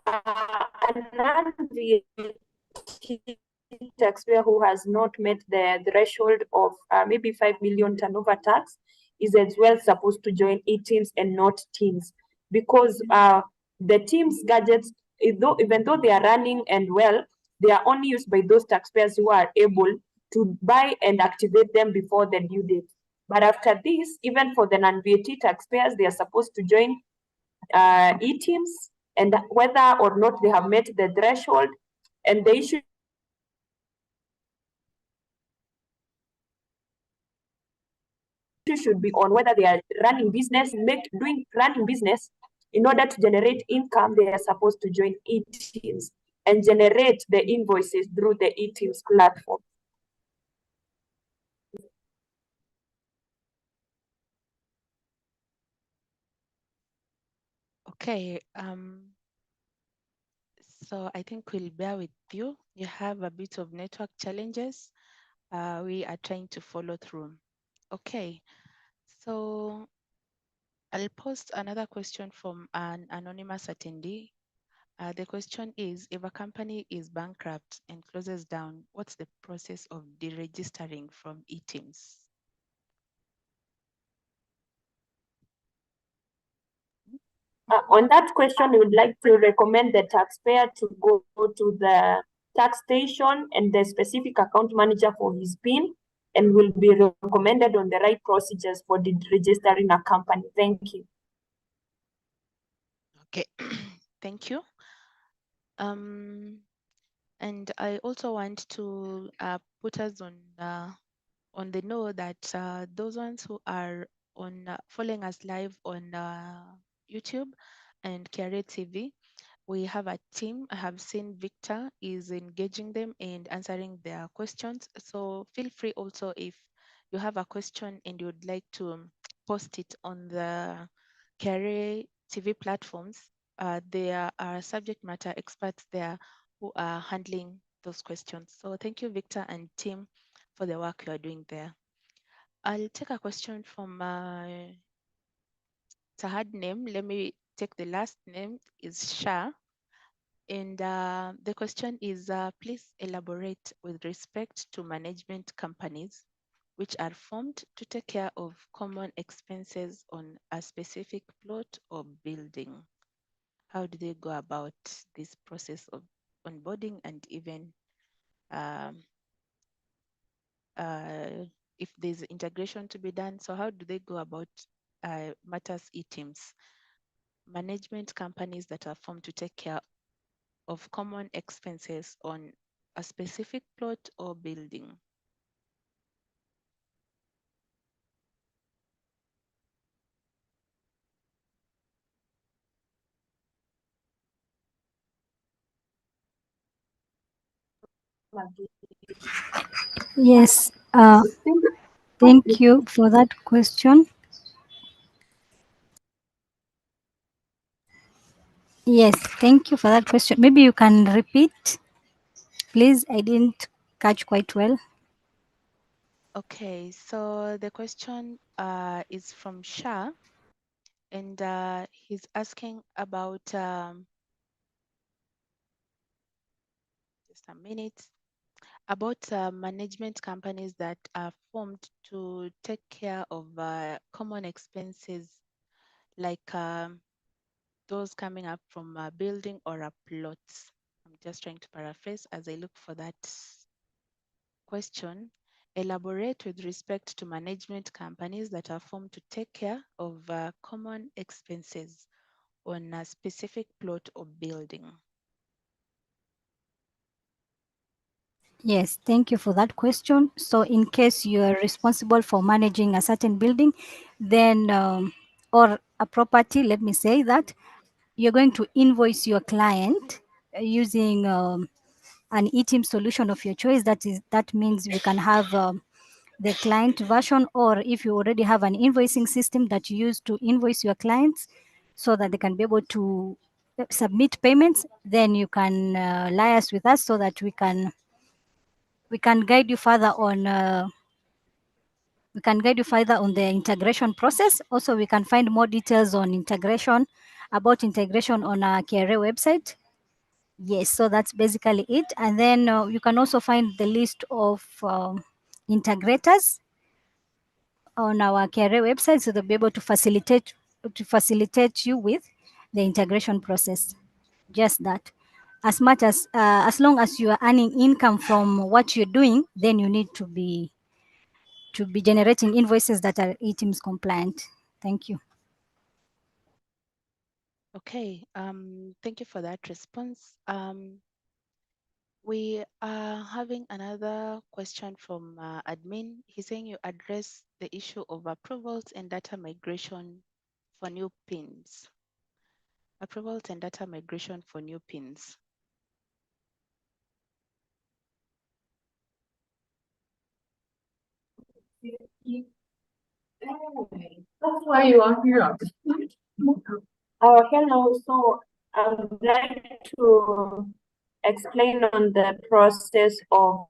Speaker 6: A non-VAT taxpayer who has not met the threshold of maybe 5 million turnover tax is as well supposed to join eTIMS and not Teams, because the Teams gadgets, even though they are running and well, they are only used by those taxpayers who are able to buy and activate them before the due date. But after this, even for the non-VAT taxpayers, they are supposed to join eTIMS, and whether or not they have met the threshold, and the issue should be on whether they are running business, running business. In order to generate income, they are supposed to join eTIMS and generate the invoices through the eTIMS platform.
Speaker 1: Okay. So I think we'll bear with you. You have a bit of network challenges. We are trying to follow through. Okay. So I'll post another question from an anonymous attendee. The question is, if a company is bankrupt and closes down, what's the process of deregistering from eTIMS?
Speaker 6: On that question, we would like to recommend the taxpayer to go to the tax station and the specific account manager for his PIN, and will be recommended on the right procedures for registering a company. Thank you.
Speaker 1: Okay, thank you. And I also want to put us on the know that those ones who are on following us live on YouTube and KRA TV, we have a team. I have seen Victor is engaging them and answering their questions. So feel free also, if you have a question and you would like to post it on the KRA TV platforms, there are subject matter experts there who are handling those questions. So thank you, Victor and team, for the work you are doing there. I'll take a question from Tahad name. Let me take the last name is Shah. And the question is, please elaborate with respect to management companies which are formed to take care of common expenses on a specific plot or building. How do they go about this process of onboarding, and even um, if there's integration to be done? So how do they go about matters eTIMS? Management companies that are formed to take care of common expenses on a specific plot or building.
Speaker 7: Yes, thank you for that question. Yes, thank you for that question. Maybe you can repeat, please. I didn't catch quite well.
Speaker 1: Okay, so the question is from Shah, and he's asking about, just a minute, about management companies that are formed to take care of common expenses, like those coming up from a building or a plot. I'm just trying to paraphrase as I look for that question. Elaborate with respect to management companies that are formed to take care of common expenses on a specific plot or building.
Speaker 7: Yes, thank you for that question. So, in case you are responsible for managing a certain building, then or a property, let me say that you're going to invoice your client using an eTIMS solution of your choice. That means we can have the client version, or if you already have an invoicing system that you use to invoice your clients so that they can be able to submit payments, then you can liaise with us so that we can guide you further on the integration process. Also, we can find more details on integration on our KRA website. Yes, so that's basically it. And then you can also find the list of integrators on our KRA website, so they'll be able to facilitate you with the integration process. Just that. As long as you are earning income from what you're doing, then you need to be generating invoices that are eTIMS compliant. Thank you.
Speaker 1: Okay, thank you for that response. We are having another question from admin. He's saying you address the issue of approvals and data migration for new pins. Approvals and data migration for new pins.
Speaker 8: That's why you are here.
Speaker 6: Hello. So I would like to explain on the process of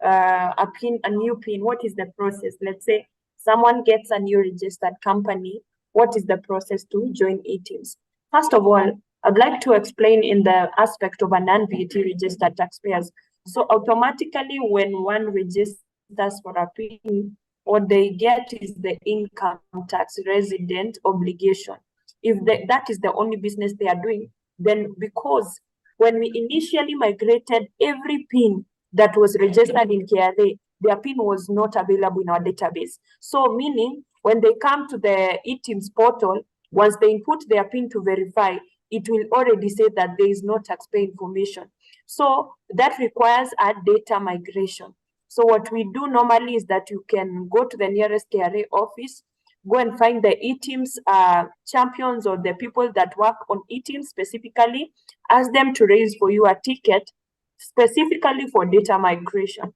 Speaker 6: a new pin. What is the process? Let's say someone gets a new registered company. What is the process to join eTIMS? First of all, I'd like to explain in the aspect of a non-VAT registered taxpayers. So automatically, when one registers for a PIN, what they get is the income tax resident obligation. If that is the only business they are doing, then because when we initially migrated every PIN that was registered in KRA, their PIN was not available in our database. So meaning when they come to the eTIMS portal, once they input their PIN to verify, it will already say that there is no taxpayer information. So that requires a data migration. So what we do normally is that you can go to the nearest KRA office, go and find the eTIMS champions or the people that work on eTIMS specifically, ask them to raise for you a ticket specifically for data migration.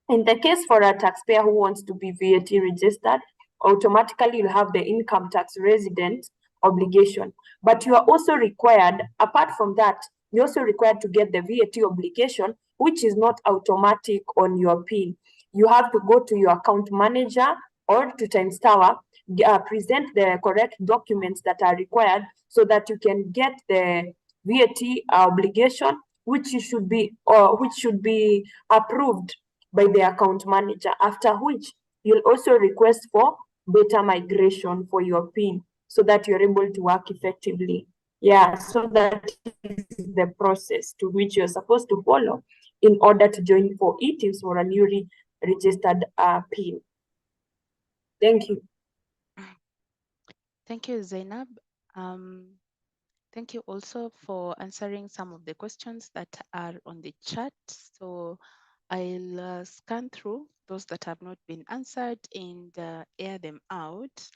Speaker 6: In the case for a taxpayer who wants to be VAT registered, automatically you'll have the income tax resident obligation. But you are also required, apart from that, you're also required to get the VAT obligation, which is not automatic on your PIN. You have to go to your account manager or to Times Tower, present the correct documents that are required so that you can get the VAT obligation, which should be approved by the account manager, after which you'll also request for data migration for your PIN so that you're able to work effectively. Yeah, so that is the process to which you're supposed to follow in order to join for eTIMS or a newly registered PIN. Thank you.
Speaker 1: Thank you, Zainab. Thank you also for answering some of the questions that are on the chat. So I'll scan through those that have not been answered and air them out.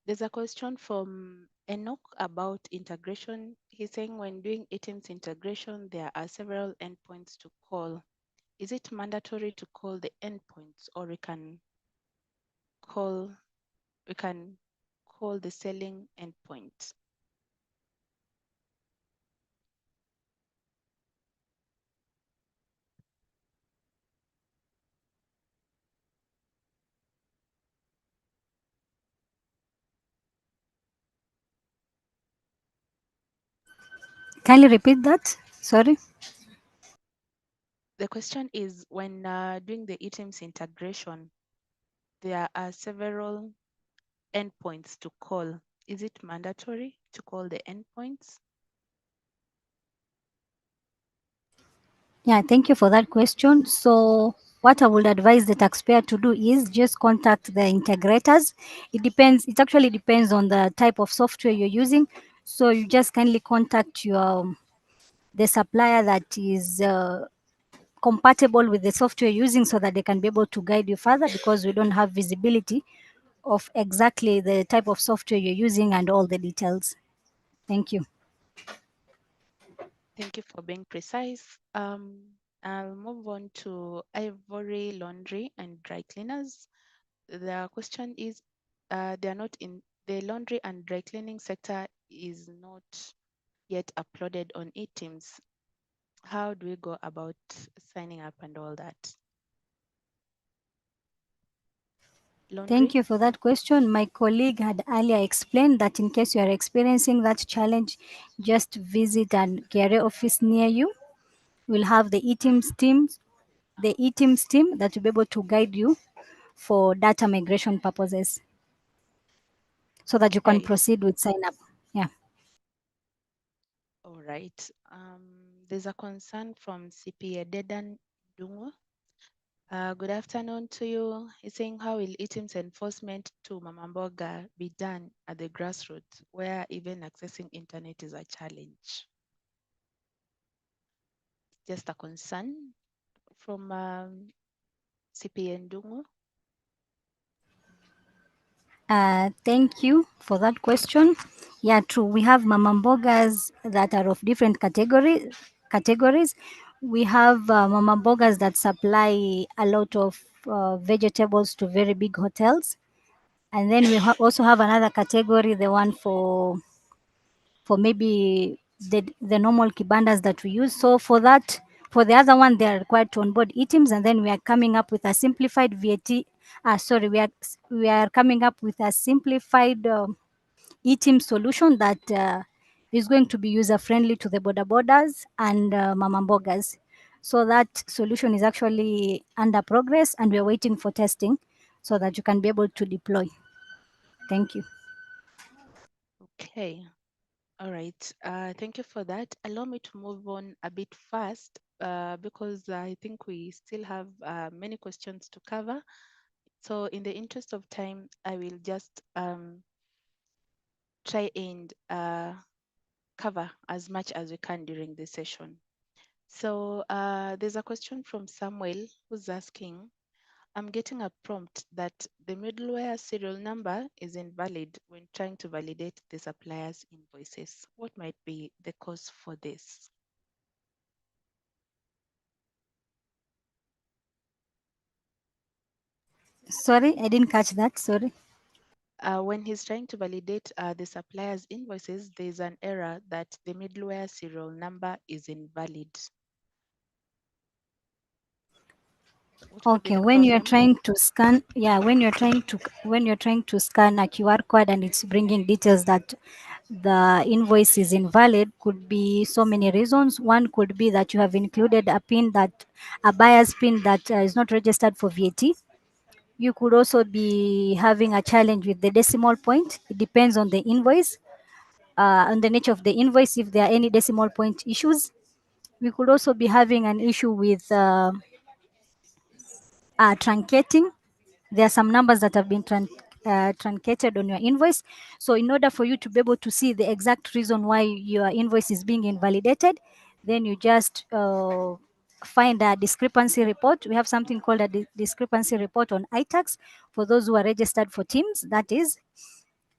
Speaker 1: There's a question from Enoch about integration. He's saying when doing eTIMS integration, there are several endpoints to call. Is it mandatory to call the endpoints, or we can call the selling endpoint?
Speaker 7: Kindly repeat that. Sorry.
Speaker 1: The question is, when doing the eTIMS integration, there are several endpoints to call. Is it mandatory to call the endpoints?
Speaker 7: Yeah, thank you for that question. So what I would advise the taxpayer to do is just contact the integrators. It actually depends on the type of software you're using. So you just kindly contact the supplier that is compatible with the software you're using, so that they can be able to guide you further, because we don't have visibility of exactly the type of software you're using and all the details. Thank you.
Speaker 1: Thank you for being precise. I'll move on to Ivory Laundry and Dry Cleaners. The question is, they are not in the laundry and dry cleaning sector is not yet uploaded on eTIMS. How do we go about signing up and all that? Laundry?
Speaker 7: Thank you for that question. My colleague had earlier explained that in case you are experiencing that challenge, just visit an KRA office near you. We'll have the eTIMS team that will be able to guide you for data migration purposes, so that you can
Speaker 1: Okay.
Speaker 7: proceed with sign up. Yeah.
Speaker 1: All right. There's a concern from CPA Dedan Dungo. Good afternoon to you. He's saying, how will eTIMS enforcement to Mama Mboga be done at the grassroots, where even accessing internet is a challenge? Just a concern from CPA Ndungu.
Speaker 7: Thank you for that question. Yeah, true. We have mama mbogas that are of different categories. We have mama mbogas that supply a lot of vegetables to very big hotels, and then we also have another category, the one for maybe the normal kibandas that we use. So for the other one, they are required to onboard eTIMS, and then we are coming up with a simplified VAT. We are coming up with a simplified eTIMS solution that is going to be user friendly to the borders and mama mbogas. So that solution is actually under progress, and we are waiting for testing so that you can be able to deploy. Thank you.
Speaker 1: Okay. All right. Thank you for that. Allow me to move on a bit fast because I think we still have many questions to cover. So in the interest of time, I will just try and cover as much as we can during this session. So there's a question from Samuel who's asking, I'm getting a prompt that the middleware serial number is invalid when trying to validate the supplier's invoices. What might be the cause for this?
Speaker 7: Sorry, I didn't catch that. Sorry.
Speaker 1: When he's trying to validate the supplier's invoices, there's an error that the middleware serial number is invalid.
Speaker 7: Okay, when you're trying to scan, when you're trying to scan a QR code and it's bringing details that the invoice is invalid, could be so many reasons. One could be that you have included a buyer's PIN that is not registered for VAT. You could also be having a challenge with the decimal point. It depends on the invoice, on the nature of the invoice, if there are any decimal point issues. We could also be having an issue with truncating. There are some numbers that have been truncated on your invoice. So in order for you to be able to see the exact reason why your invoice is being invalidated, then you just find a discrepancy report. We have something called a discrepancy report on iTax for those who are registered for TIMS. That is,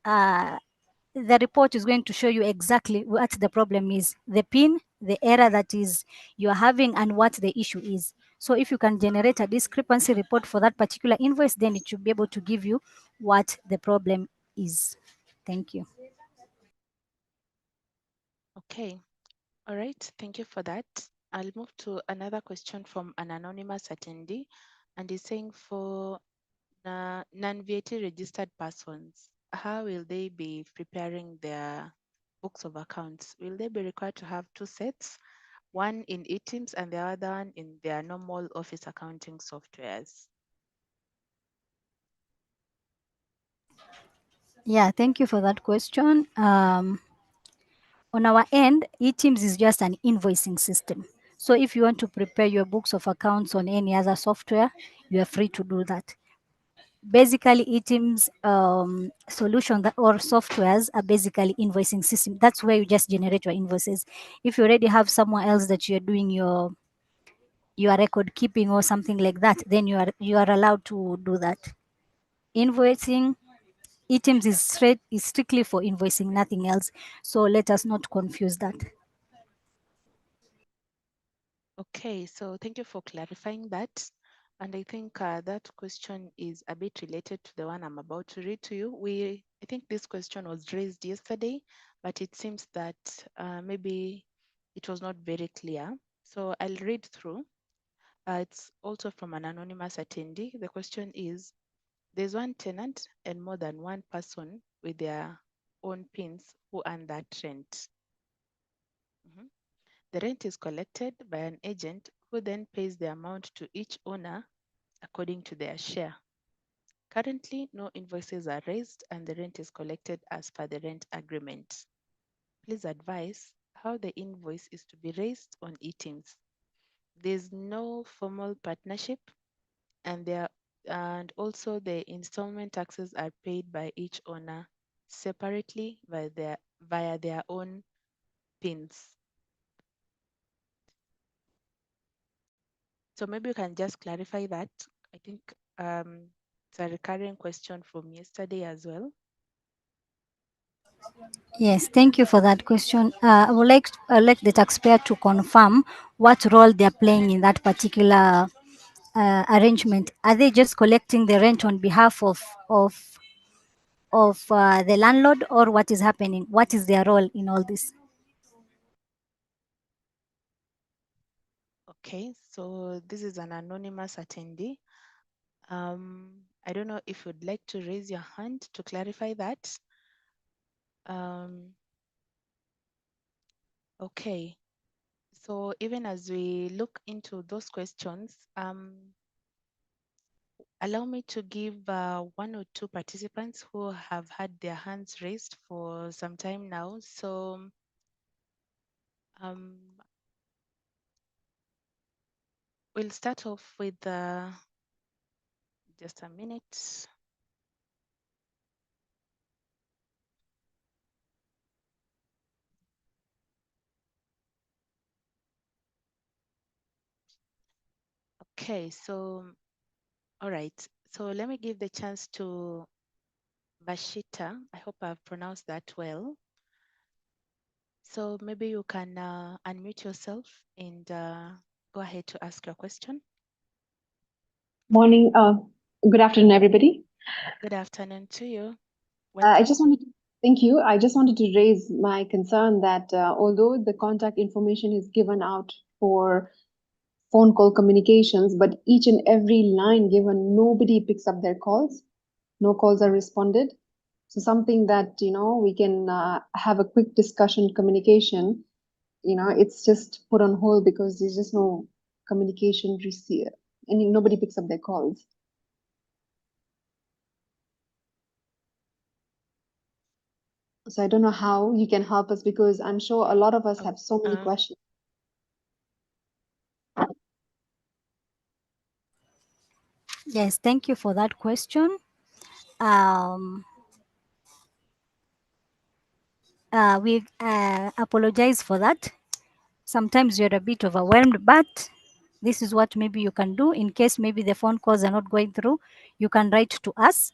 Speaker 7: the report is going to show you exactly what the problem is, the PIN, the error that is you are having, and what the issue is. So if you can generate a discrepancy report for that particular invoice, then it should be able to give you what the problem is. Thank you.
Speaker 1: Okay. All right. Thank you for that. I'll move to another question from an anonymous attendee, and he's saying for non-VAT registered persons, how will they be preparing their books of accounts? Will they be required to have two sets, one in eTIMS and the other one in their normal office accounting softwares?
Speaker 7: Yeah, thank you for that question. On our end, eTIMS is just an invoicing system. So if you want to prepare your books of accounts on any other software, you are free to do that. Basically, eTIMS solution or softwares are basically invoicing system. That's where you just generate your invoices. If you already have somewhere else that you're doing your record keeping or something like that, then you are allowed to do that. Invoicing, eTIMS is strictly for invoicing, nothing else. So let us not confuse that.
Speaker 1: Okay, so thank you for clarifying that. And I think that question is a bit related to the one I'm about to read to you. I think this question was raised yesterday, but it seems that maybe it was not very clear. So I'll read through. It's also from an anonymous attendee. The question is, there's one tenant and more than one person with their own PINs who earn that rent. The rent is collected by an agent who then pays the amount to each owner according to their share. Currently, no invoices are raised and the rent is collected as per the rent agreement. Please advise how the invoice is to be raised on eTIMS. There's no formal partnership, and also the installment taxes are paid by each owner separately via their own PINs. So maybe you can just clarify that. I think it's a recurring question from yesterday as well.
Speaker 7: Yes, thank you for that question. I would like the taxpayer to confirm what role they are playing in that particular arrangement. Are they just collecting the rent on behalf of the landlord, or what is happening? What is their role in all this?
Speaker 1: Okay, so this is an anonymous attendee. I don't know if you'd like to raise your hand to clarify that. Okay, so even as we look into those questions, allow me to give one or two participants who have had their hands raised for some time now. So we'll start off with just a minute. Okay, so all right. So let me give the chance to Bashita. I hope I've pronounced that well. So maybe you can unmute yourself and go ahead to ask your question.
Speaker 9: Morning. Good afternoon, everybody.
Speaker 1: Good afternoon to you.
Speaker 9: I
Speaker 1: Welcome.
Speaker 9: just wanted to thank you. I just wanted to raise my concern that although the contact information is given out for phone call communications, but each and every line given, nobody picks up their calls. No calls are responded. So something that, we can have a quick discussion communication, it's just put on hold because there's just no communication receive and nobody picks up their calls. So I don't know how you can help us because I'm sure a lot of us have so many questions.
Speaker 7: Yes, thank you for that question. We apologize for that. Sometimes you're a bit overwhelmed, but this is what maybe you can do in case maybe the phone calls are not going through. You can write to us.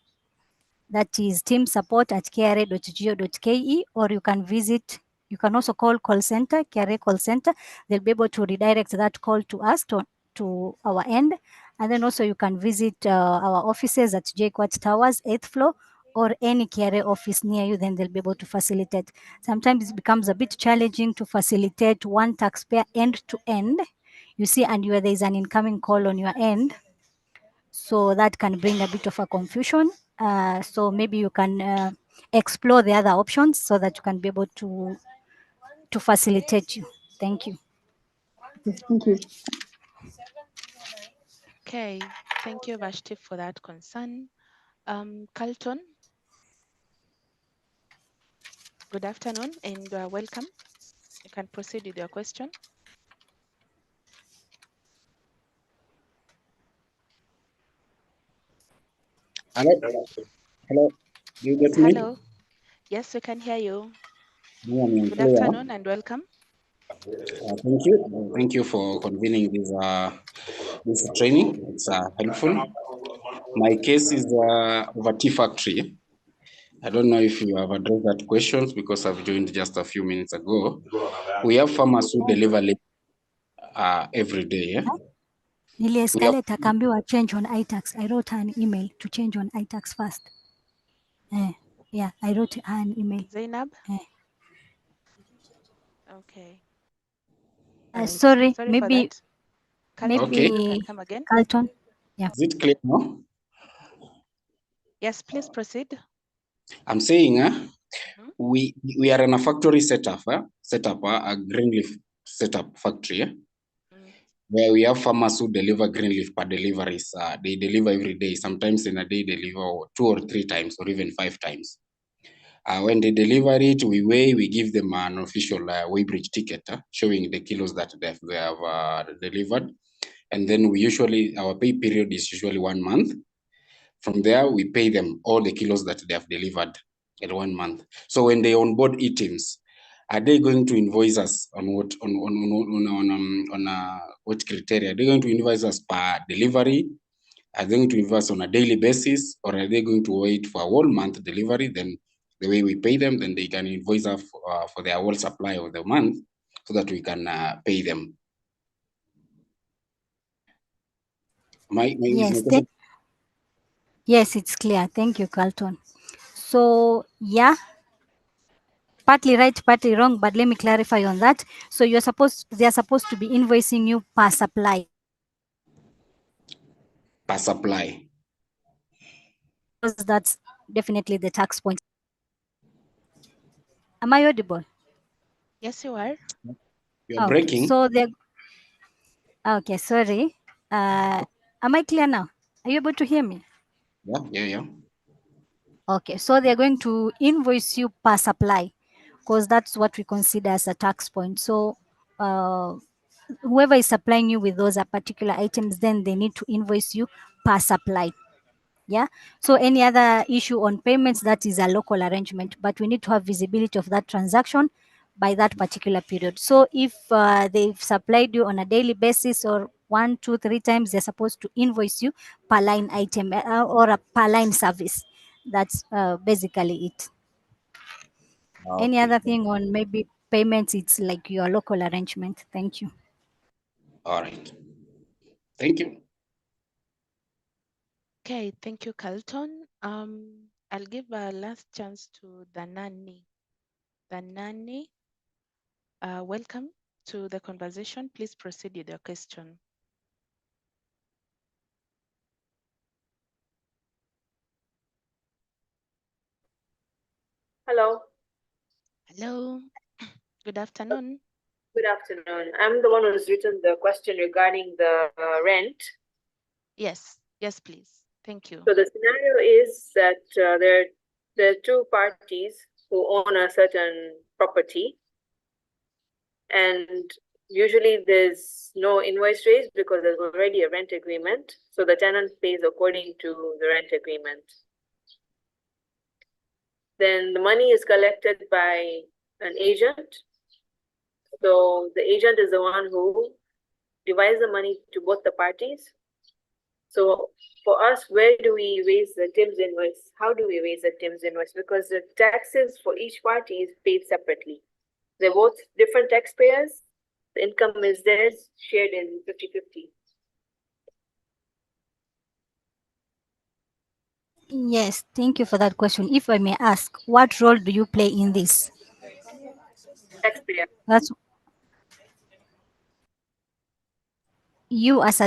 Speaker 7: That is teamsupport@kra.go.ke, or you can visit. You can also call call center, KRA call center. They'll be able to redirect that call to us to our end. And then also you can visit our offices at JQuat Towers, 8th floor, or any KRA office near you, then they'll be able to facilitate. Sometimes it becomes a bit challenging to facilitate one taxpayer end to end, you see, and there is an incoming call on your end. So that can bring a bit of a confusion. So maybe you can explore the other options so that you can be able to facilitate you. Thank you.
Speaker 9: Thank you.
Speaker 1: Okay, thank you, Vashti, for that concern. Carlton, good afternoon and welcome. You can proceed with your question.
Speaker 10: Hello. Hello. Do you get me?
Speaker 1: Hello. Yes, we can hear you.
Speaker 10: Yeah,
Speaker 1: Good afternoon and welcome.
Speaker 10: thank you. Thank you for convening this training. It's helpful. My case is over tea factory. I don't know if you have addressed that questions because I've joined just a few minutes ago. We have farmers who deliver every day. Yeah?
Speaker 7: Niliescalate akaambiwa change on iTax. I wrote her an email to change on iTax first. Yeah, I wrote her an email.
Speaker 1: Zainab? Okay.
Speaker 7: Sorry,
Speaker 1: Sorry for
Speaker 7: maybe
Speaker 1: that. Carlton,
Speaker 7: maybe
Speaker 1: maybe you can come again.
Speaker 7: Carlton. Yeah.
Speaker 10: Is it clear now?
Speaker 1: Yes, please proceed.
Speaker 10: I'm saying we are in a factory setup, a green leaf setup factory. Where we have farmers who deliver green leaf per deliveries. They deliver every day. Sometimes in a day, they deliver 2 or 3 times or even 5 times. When they deliver it, we weigh, we give them an official weighbridge ticket showing the kilos that they have delivered. And then our pay period is usually 1 month. From there, we pay them all the kilos that they have delivered in 1 month. So when they onboard eTIMS, are they going to invoice us on what what criteria? Are they going to invoice us per delivery? Are they going to invoice on a daily basis, or are they going to wait for a whole month delivery? Then the way we pay them, then they can invoice us for their whole supply of the month, so that we can pay them.
Speaker 7: Yes, it's clear. Thank you, Carlton. So yeah, partly right, partly wrong, but let me clarify on that. So they are supposed to be invoicing you per supply.
Speaker 10: Per supply.
Speaker 7: Because that's definitely the tax point. Am I audible?
Speaker 1: Yes, you are.
Speaker 10: You're breaking.
Speaker 7: So okay, sorry. Am I clear now? Are you able to hear me?
Speaker 10: Yeah.
Speaker 7: Okay, so they're going to invoice you per supply because that's what we consider as a tax point. So whoever is supplying you with those particular items, then they need to invoice you per supply. Yeah. So any other issue on payments, that is a local arrangement, but we need to have visibility of that transaction by that particular period. So if they've supplied you on a daily basis or 1, 2, 3 times, they're supposed to invoice you per line item or a per line service. That's basically it.
Speaker 10: Okay.
Speaker 7: Any other thing on maybe payments, it's like your local arrangement. Thank you.
Speaker 10: All right. Thank you.
Speaker 1: Okay, thank you, Carlton. I'll give a last chance to Danani. Danani, welcome to the conversation. Please proceed with your question.
Speaker 11: Hello.
Speaker 1: Hello. Good afternoon.
Speaker 11: Good afternoon. I'm the one who's written the question regarding the rent.
Speaker 1: Yes. Yes, please. Thank you.
Speaker 11: So the scenario is that there are two parties who own a certain property, and usually there's no invoice raised because there's already a rent agreement. So the tenant pays according to the rent agreement. Then the money is collected by an agent. So the agent is the one who divides the money to both the parties. So for us, where do we raise the TIMS invoice? How do we raise the TIMS invoice? Because the taxes for each party is paid separately. They're both different taxpayers. The income is theirs, shared in 50-50.
Speaker 7: Yes, thank you for that question. If I may ask, what role do you play in this?
Speaker 11: Taxpayer.
Speaker 7: That's you as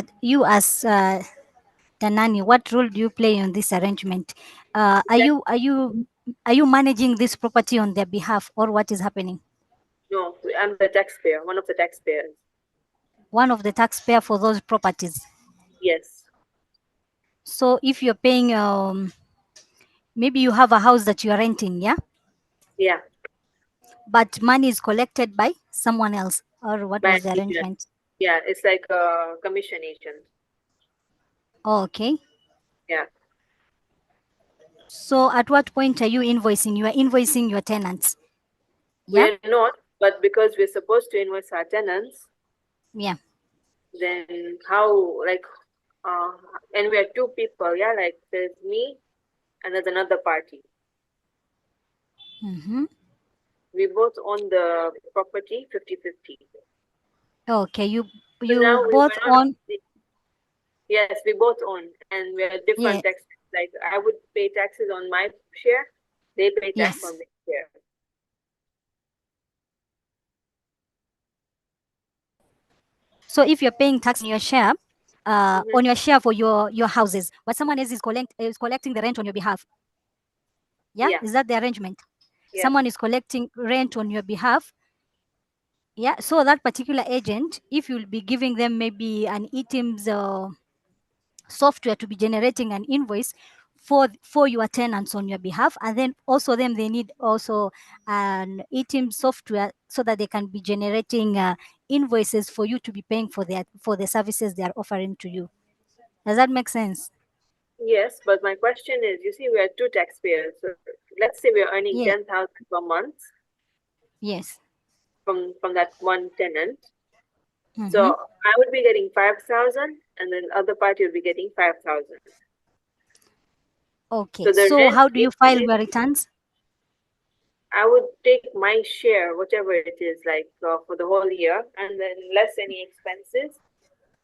Speaker 7: Tanani. What role do you play in this arrangement? Are you managing this property on their behalf, or what is happening?
Speaker 11: No, I'm the taxpayer, one of the taxpayers.
Speaker 7: One of the taxpayer for those properties.
Speaker 11: Yes.
Speaker 7: So if you're paying, maybe you have a house that you are renting, yeah?
Speaker 11: Yeah.
Speaker 7: But money is collected by someone else, or what
Speaker 11: By
Speaker 7: was the
Speaker 11: an agent.
Speaker 7: arrangement?
Speaker 11: Yeah, it's like a commission agent.
Speaker 7: Oh, okay.
Speaker 11: Yeah.
Speaker 7: So at what point are you invoicing? You are invoicing your tenants. Yeah.
Speaker 11: We're not, but because we're supposed to invoice our tenants.
Speaker 7: Yeah.
Speaker 11: Then how, like, and we are two people, yeah, like there's me and there's another party.
Speaker 7: Mm-hmm.
Speaker 11: We both own the property 50-50.
Speaker 7: Okay, you
Speaker 11: So now we
Speaker 7: both
Speaker 11: were not,
Speaker 7: own.
Speaker 11: yes, we both own, and we are different
Speaker 7: Yeah.
Speaker 11: taxes. Like I would pay taxes on my share, they pay tax
Speaker 7: Yes.
Speaker 11: on their share.
Speaker 7: So if you're paying tax on your share, on your share for your houses, but someone else is collecting the rent on your behalf. Yeah?
Speaker 11: Yeah.
Speaker 7: Is that the arrangement?
Speaker 11: Yeah.
Speaker 7: Someone is collecting rent on your behalf. Yeah. So that particular agent, if you'll be giving them maybe an eTIMS software to be generating an invoice for your tenants on your behalf, and then also they need also an eTIMS software so that they can be generating invoices for you to be paying for the services they are offering to you. Does that make sense?
Speaker 11: Yes, but my question is, you see, we are two taxpayers. So let's say we are earning 10,000 per month.
Speaker 7: Yes.
Speaker 11: From that one tenant.
Speaker 7: Mm-hmm.
Speaker 11: So I would be getting 5,000, and then the other party would be getting 5,000.
Speaker 7: Okay. So how do you file your returns?
Speaker 11: I would take my share, whatever it is, like for the whole year, and then less any expenses,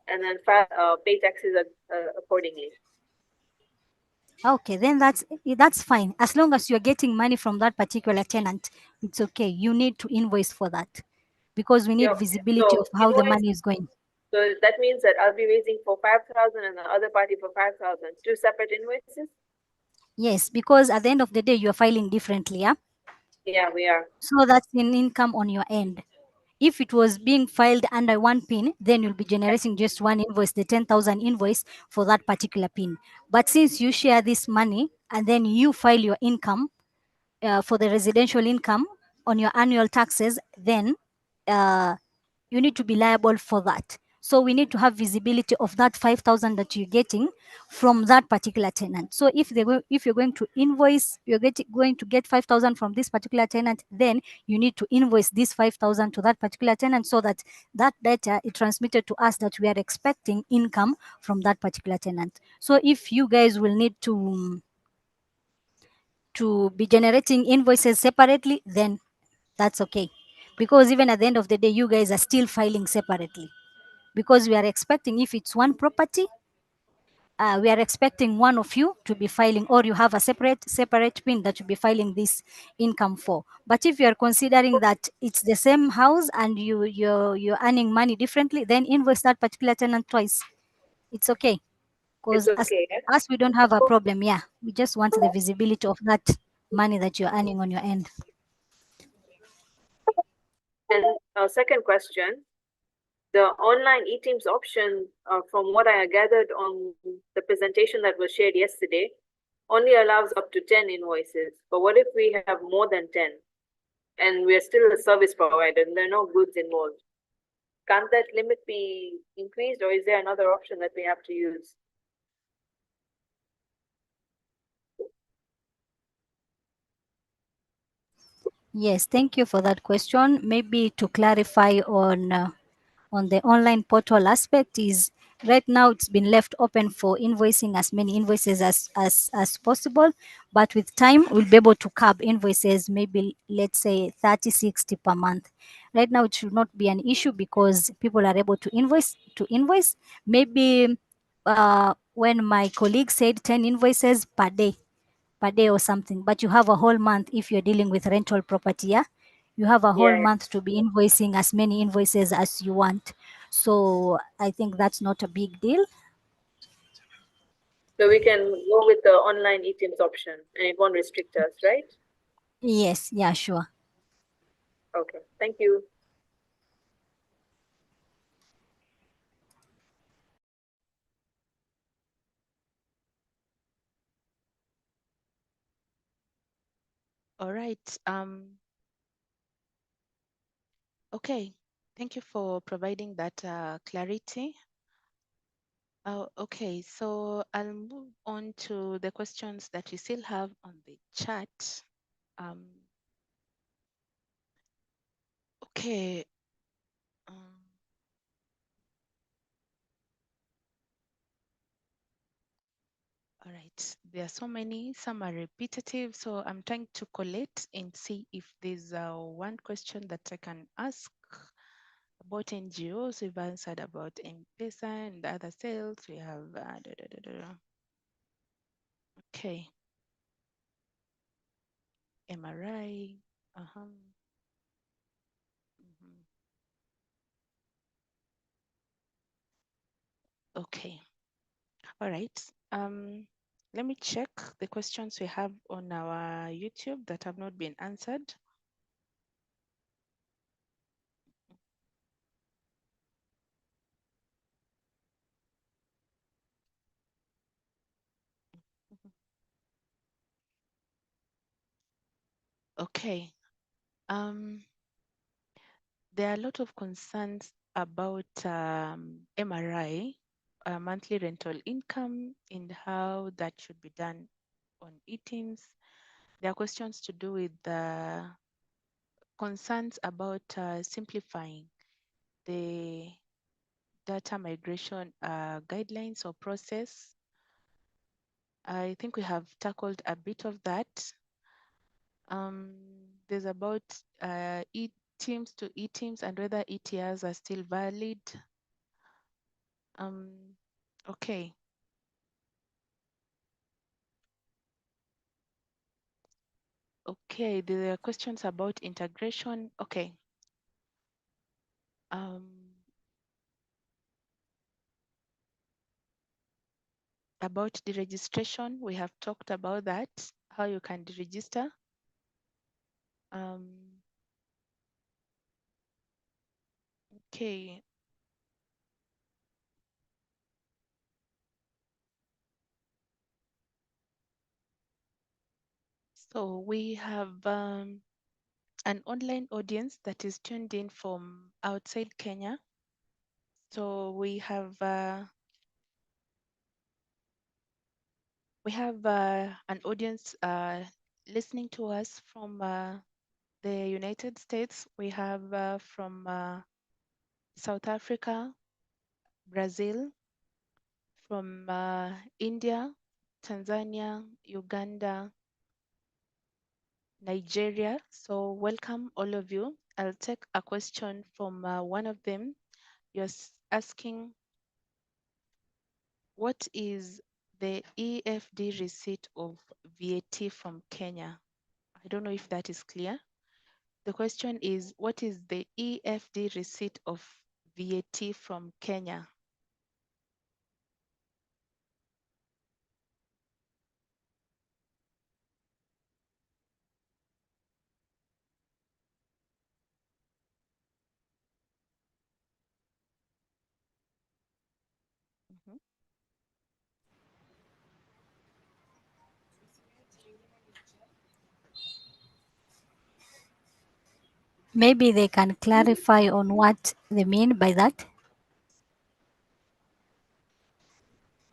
Speaker 11: and then pay taxes accordingly.
Speaker 7: Okay, then that's fine. As long as you're getting money from that particular tenant, it's okay. You need to invoice for that because we need visibility of how the money is going.
Speaker 11: So that means that I'll be raising for 5,000 and the other party for 5,000. Two separate invoices?
Speaker 7: Yes, because at the end of the day, you're filing differently, yeah?
Speaker 11: Yeah, we are.
Speaker 7: So that's an income on your end. If it was being filed under one PIN, then you'll be generating just one invoice, the 10,000 invoice for that particular PIN. But since you share this money and then you file your income for the residential income on your annual taxes, then you need to be liable for that. So we need to have visibility of that 5,000 that you're getting from that particular tenant. So if you're going to invoice, going to get 5,000 from this particular tenant, then you need to invoice this 5,000 to that particular tenant so that that data is transmitted to us that we are expecting income from that particular tenant. So if you guys will need to be generating invoices separately, then that's okay. Because even at the end of the day, you guys are still filing separately. Because we are expecting, if it's one property, we are expecting one of you to be filing, or you have a separate PIN that you be filing this income for. But if you are considering that it's the same house and you're earning money differently, then invoice that particular tenant twice. It's okay. Because
Speaker 11: It's okay,
Speaker 7: as we don't have a problem, yeah. We just want the visibility of that money that you're earning on your end.
Speaker 11: And our second question, the online eTIMS option, from what I gathered on the presentation that was shared yesterday, only allows up to 10 invoices. But what if we have more than 10 and we're still a service provider and there are no goods involved? Can't that limit be increased, or is there another option that we have to use?
Speaker 7: Yes, thank you for that question. Maybe to clarify on the online portal aspect is right now it's been left open for invoicing as many invoices as possible, but with time we'll be able to cap invoices, maybe let's say 30, 60 per month. Right now it should not be an issue because people are able to invoice. Maybe when my colleague said 10 invoices per day or something, but you have a whole month if you're dealing with rental property, yeah? You have a whole month to be invoicing as many invoices as you want. So I think that's not a big deal.
Speaker 11: So we can go with the online eTIMS option and it won't restrict us, right?
Speaker 7: Yes, yeah, sure.
Speaker 11: Okay, thank you.
Speaker 1: All right. Okay. Thank you for providing that clarity. Okay, so I'll move on to the questions that we still have on the chat. Okay. All right, there are so many, some are repetitive, so I'm trying to collect and see if there's one question that I can ask about NGOs. We've answered about M-Pesa and other sales. We have, okay, MRI. Okay, all right. Let me check the questions we have on our YouTube that have not been answered. Okay. There are a lot of concerns about MRI, monthly rental income, and how that should be done on eTIMS. There are questions to do with concerns about simplifying the data migration guidelines or process. I think we have tackled a bit of that. There's about eTIMS to eTIMS and whether ETRs are still valid. Okay. Okay, there are questions about integration. Okay. About the registration, we have talked about that, how you can deregister. Okay. So we have an online audience that is tuned in from outside Kenya. So we have an audience listening to us from the United States. We have from South Africa, Brazil, from India, Tanzania, Uganda, Nigeria. So welcome all of you. I'll take a question from one of them. You're asking, what is the EFD receipt of VAT from Kenya? I don't know if that is clear. The question is, what is the EFD receipt of VAT from Kenya?
Speaker 7: Maybe they can clarify on what they mean by that.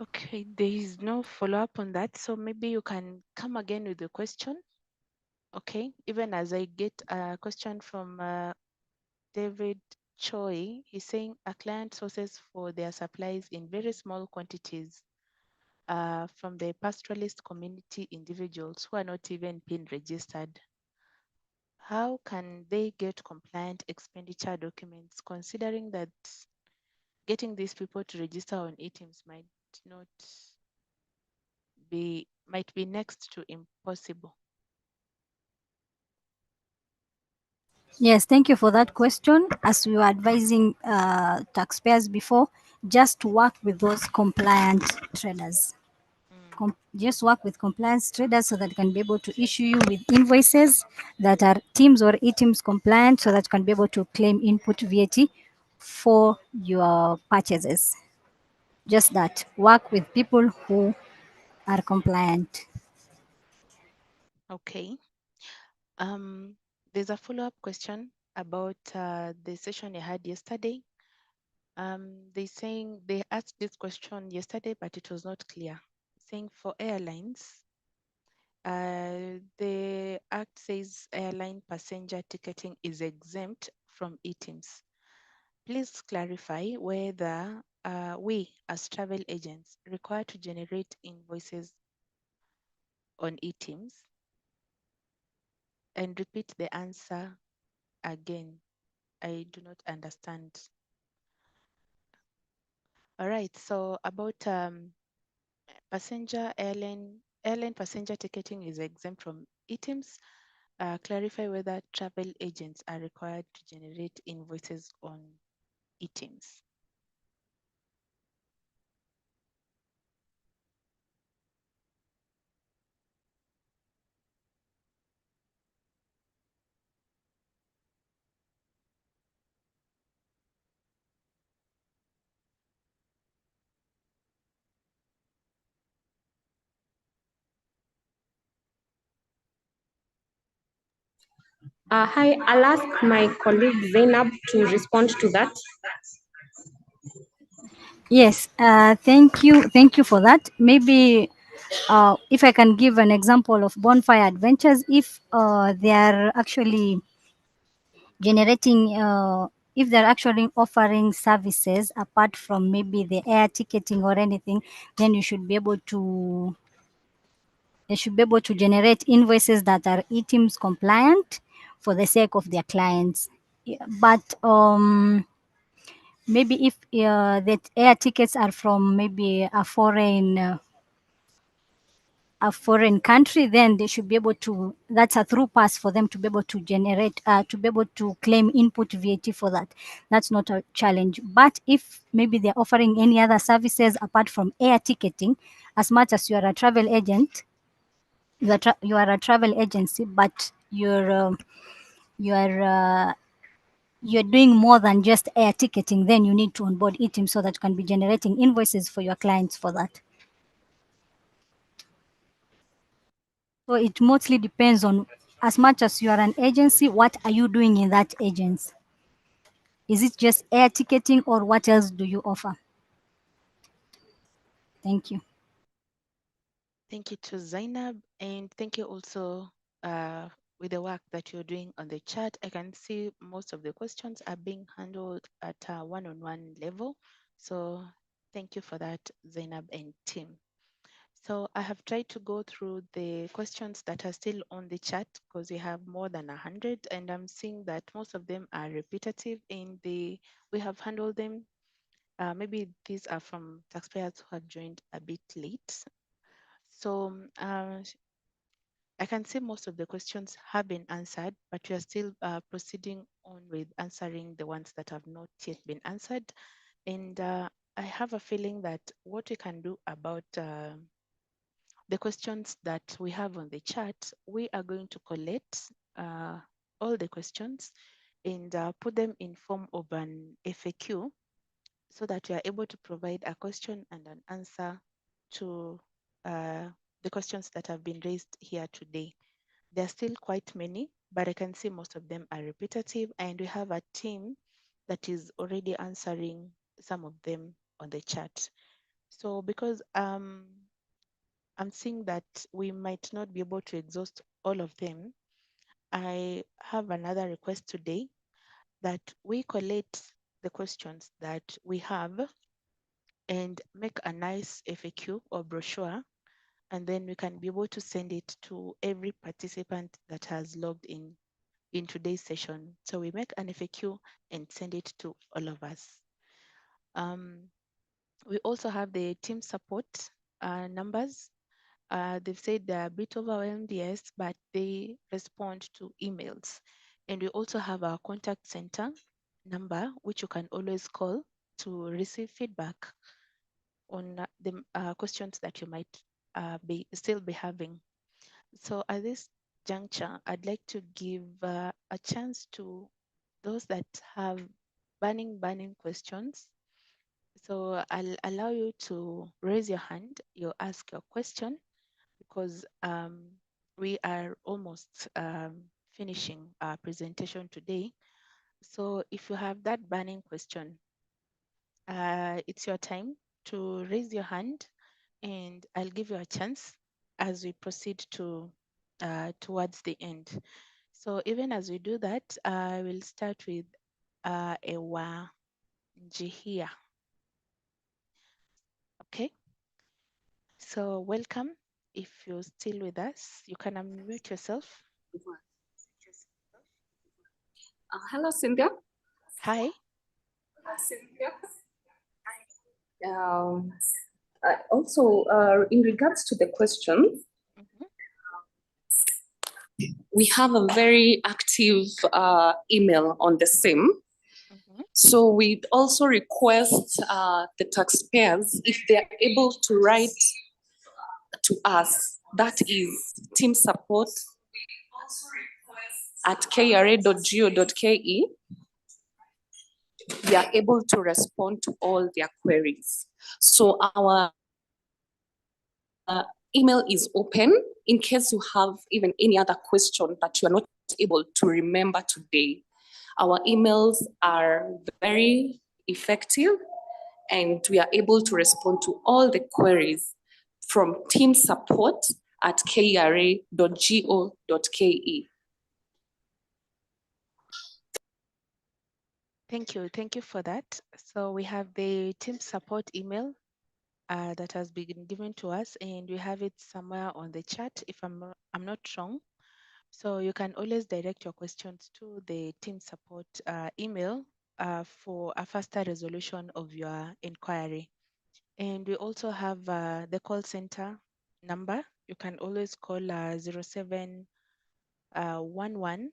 Speaker 1: Okay, there is no follow-up on that, so maybe you can come again with the question. Okay, even as I get a question from David Choi, he's saying a client sources for their supplies in very small quantities from the pastoralist community individuals who are not even being registered. How can they get compliant expenditure documents, considering that getting these people to register on eTIMS might be next to impossible?
Speaker 7: Yes, thank you for that question. As we were advising taxpayers before, just work with those compliant traders. Just work with compliance traders so that can be able to issue you with invoices that are TIMS or eTIMS compliant, so that can be able to claim input VAT for your purchases. Just that, work with people who are compliant.
Speaker 1: Okay. There's a follow-up question about the session I had yesterday. They asked this question yesterday, but it was not clear. Saying for airlines, the Act says airline passenger ticketing is exempt from eTIMS. Please clarify whether we, as travel agents, require to generate invoices on eTIMS, and repeat the answer again. I do not understand. All right, so about airline passenger ticketing is exempt from eTIMS. Clarify whether travel agents are required to generate invoices on eTIMS.
Speaker 5: Hi, I'll ask my colleague Zainab to respond to that.
Speaker 7: Yes, thank you for that. Maybe if I can give an example of Bonfire Adventures, if they are actually generating, if they're actually offering services apart from maybe the air ticketing or anything, then you should be able to generate invoices that are eTIMS compliant for the sake of their clients. Yeah, but maybe if the air tickets are from maybe a foreign country, then they should be able to, that's a through pass for them to be able to generate, to be able to claim input VAT for that. That's not a challenge. But if maybe they're offering any other services apart from air ticketing, as much as you are a travel agent, you are a travel agency, but you're doing more than just air ticketing, then you need to onboard eTIMS so that can be generating invoices for your clients for that. So it mostly depends on, as much as you are an agency, what are you doing in that agency? Is it just air ticketing or what else do you offer? Thank you.
Speaker 1: Thank you to Zainab, and thank you also with the work that you're doing on the chat. I can see most of the questions are being handled at a one-on-one level. So thank you for that, Zainab and team. So I have tried to go through the questions that are still on the chat because we have more than 100, and I'm seeing that most of them are repetitive and we have handled them. Maybe these are from taxpayers who have joined a bit late. So I can see most of the questions have been answered, but we are still proceeding on with answering the ones that have not yet been answered. And I have a feeling that what we can do about the questions that we have on the chat, we are going to collect all the questions and put them in form of an FAQ so that you are able to provide a question and an answer to the questions that have been raised here today. There are still quite many, but I can see most of them are repetitive, and we have a team that is already answering some of them on the chat. So because I'm seeing that we might not be able to exhaust all of them, I have another request today that we collate the questions that we have and make a nice FAQ or brochure, and then we can be able to send it to every participant that has logged in today's session. So we make an FAQ and send it to all of us. We also have the team support numbers. They've said they're a bit overwhelmed, yes, but they respond to emails. And we also have our contact center number, which you can always call to receive feedback on the questions that you might still be having. So at this juncture, I'd like to give a chance to those that have burning questions. So I'll allow you to raise your hand, you ask your question, because we are almost finishing our presentation today. So if you have that burning question, it's your time to raise your hand, and I'll give you a chance as we proceed to towards the end. So even as we do that, I will start with Ewa Njihia. Okay, so welcome. If you're still with us, you can unmute yourself.
Speaker 12: Hello, Cynthia.
Speaker 1: Hi.
Speaker 12: Cynthia. Also, in regards to the question, we have a very active email on the same. So we also request the taxpayers, if they're able to write to us, that is team support at kra.go.ke. We are able to respond to all their queries. So our email is open in case you have even any other question that you are not able to remember today. Our emails are very effective, and we are able to respond to all the queries from team support at kra.go.ke.
Speaker 1: Thank you for that. So we have the team support email that has been given to us, and we have it somewhere on the chat if I'm not wrong. So you can always direct your questions to the team support email for a faster resolution of your inquiry. And we also have the call center number. You can always call 0711 099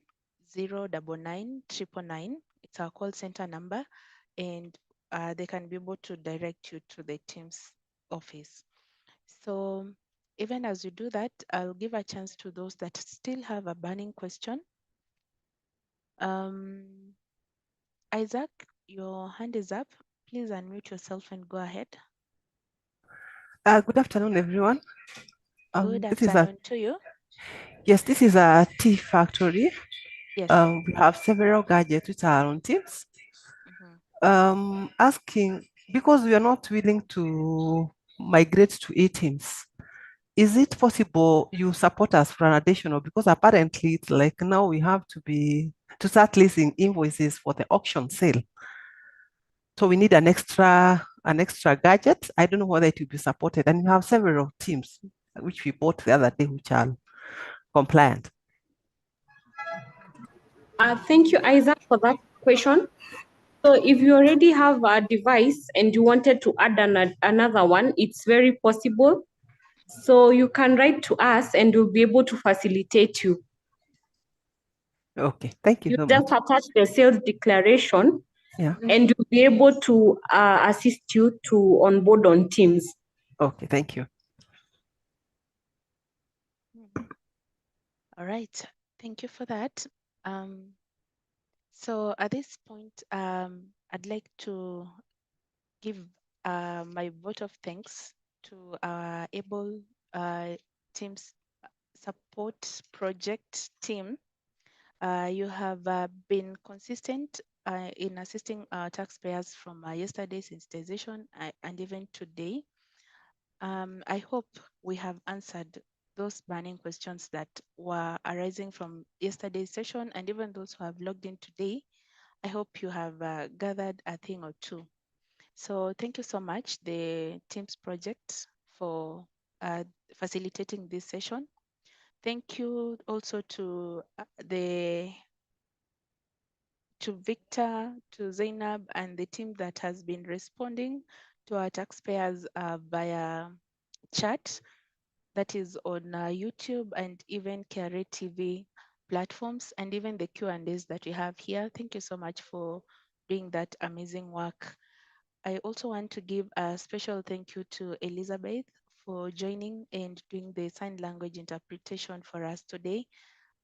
Speaker 1: 999. It's our call center number, and they can be able to direct you to the team's office. So even as you do that, I'll give a chance to those that still have a burning question. Isaac, your hand is up. Please unmute yourself and go ahead.
Speaker 13: Good afternoon, everyone.
Speaker 1: Good afternoon to you.
Speaker 13: Yes, this is a tea factory.
Speaker 1: Yes.
Speaker 13: We have several gadgets which are on Teams. Asking, because we are not willing to migrate to eTIMS, is it possible you support us for an additional? Because apparently it's like now we have to start listing invoices for the auction sale. So we need an extra gadget. I don't know whether it will be supported. And we have several teams which we bought the other day, which are compliant.
Speaker 5: Thank you, Isaac, for that question. So if you already have a device and you wanted to add another one, it's very possible. So you can write to us and we'll be able to facilitate you.
Speaker 13: Okay, thank you so much.
Speaker 5: You just attach the sales declaration, and you'll be able to assist you to onboard on Teams.
Speaker 13: Okay, thank you.
Speaker 1: All right, thank you for that. So at this point, I'd like to give my vote of thanks to our able teams support project team. You have been consistent in assisting our taxpayers from yesterday's sensitization and even today. I hope we have answered those burning questions that were arising from yesterday's session, and even those who have logged in today. I hope you have gathered a thing or two. So thank you so much, the Teams project, for facilitating this session. Thank you also to Victor, to Zainab, and the team that has been responding to our taxpayers via chat that is on YouTube and even KRA TV platforms, and even the Q&As that we have here. Thank you so much for doing that amazing work. I also want to give a special thank you to Elizabeth for joining and doing the sign language interpretation for us today.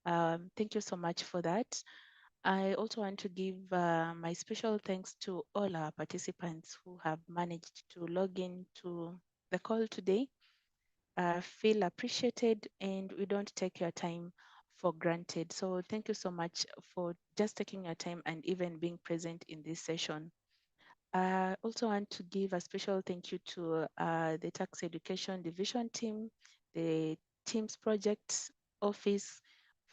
Speaker 1: Thank you so much for that. I also want to give my special thanks to all our participants who have managed to log in to the call today. Feel appreciated, and we don't take your time for granted. So thank you so much for just taking your time and even being present in this session. I also want to give a special thank you to the Tax Education Division team, the Teams Project Office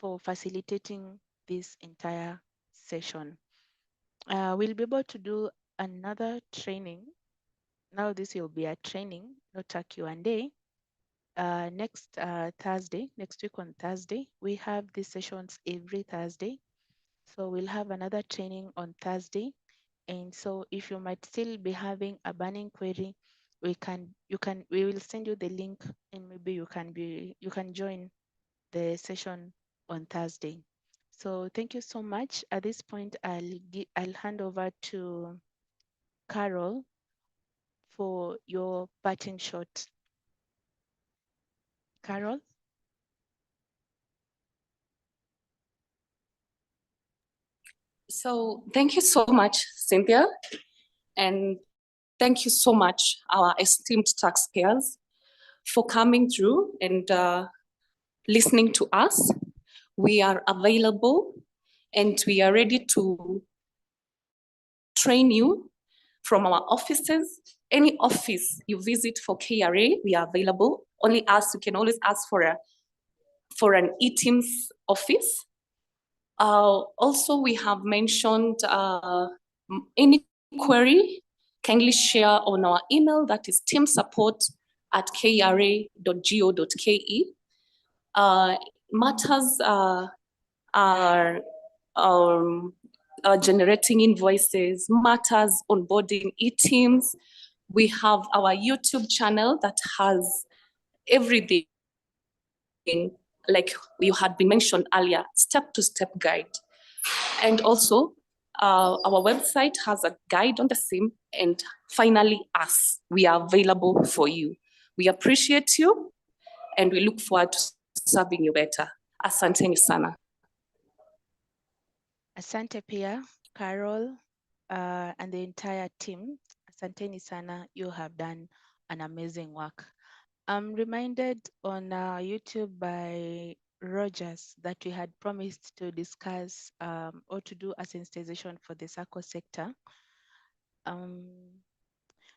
Speaker 1: for facilitating this entire session. We'll be able to do another training. Now this will be a training, not a Q&A. Next Thursday, next week on Thursday, we have these sessions every Thursday. So we'll have another training on Thursday. And so if you might still be having a burning query, we will send you the link, and maybe you can join the session on Thursday. So thank you so much. At this point, I'll hand over to Carol for your parting shot. Carol?
Speaker 12: So thank you so much, Cynthia. And thank you so much, our esteemed taxpayers, for coming through and listening to us. We are available and we are ready to train you from our offices. Any office you visit for KRA, we are available. Only us, you can always ask for an eTIMS office. Also, we have mentioned any query, kindly share on our email, that is teamsupport@kra.go.ke. Matters are generating invoices, matters onboarding eTIMS. We have our YouTube channel that has everything, like you had been mentioned earlier, step-to-step guide. And also, our website has a guide on the same. And finally, us, we are available for you. We appreciate you, and we look forward to serving you better. Asanteni sana.
Speaker 1: Asante pia, Carol, and the entire team. Asanteni sana, you have done an amazing work. I'm reminded on YouTube by Rogers that we had promised to discuss or to do a sensitization for the SACCO sector.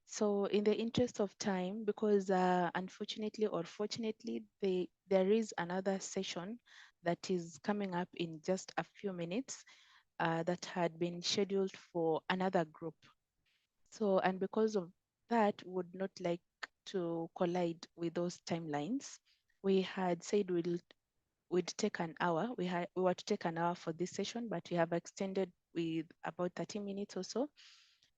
Speaker 1: So in the interest of time, because unfortunately or fortunately, there is another session that is coming up in just a few minutes that had been scheduled for another group. So, and because of that, would not like to collide with those timelines. We had said we'd take an hour. We were to take an hour for this session, but we have extended with about 30 minutes or so.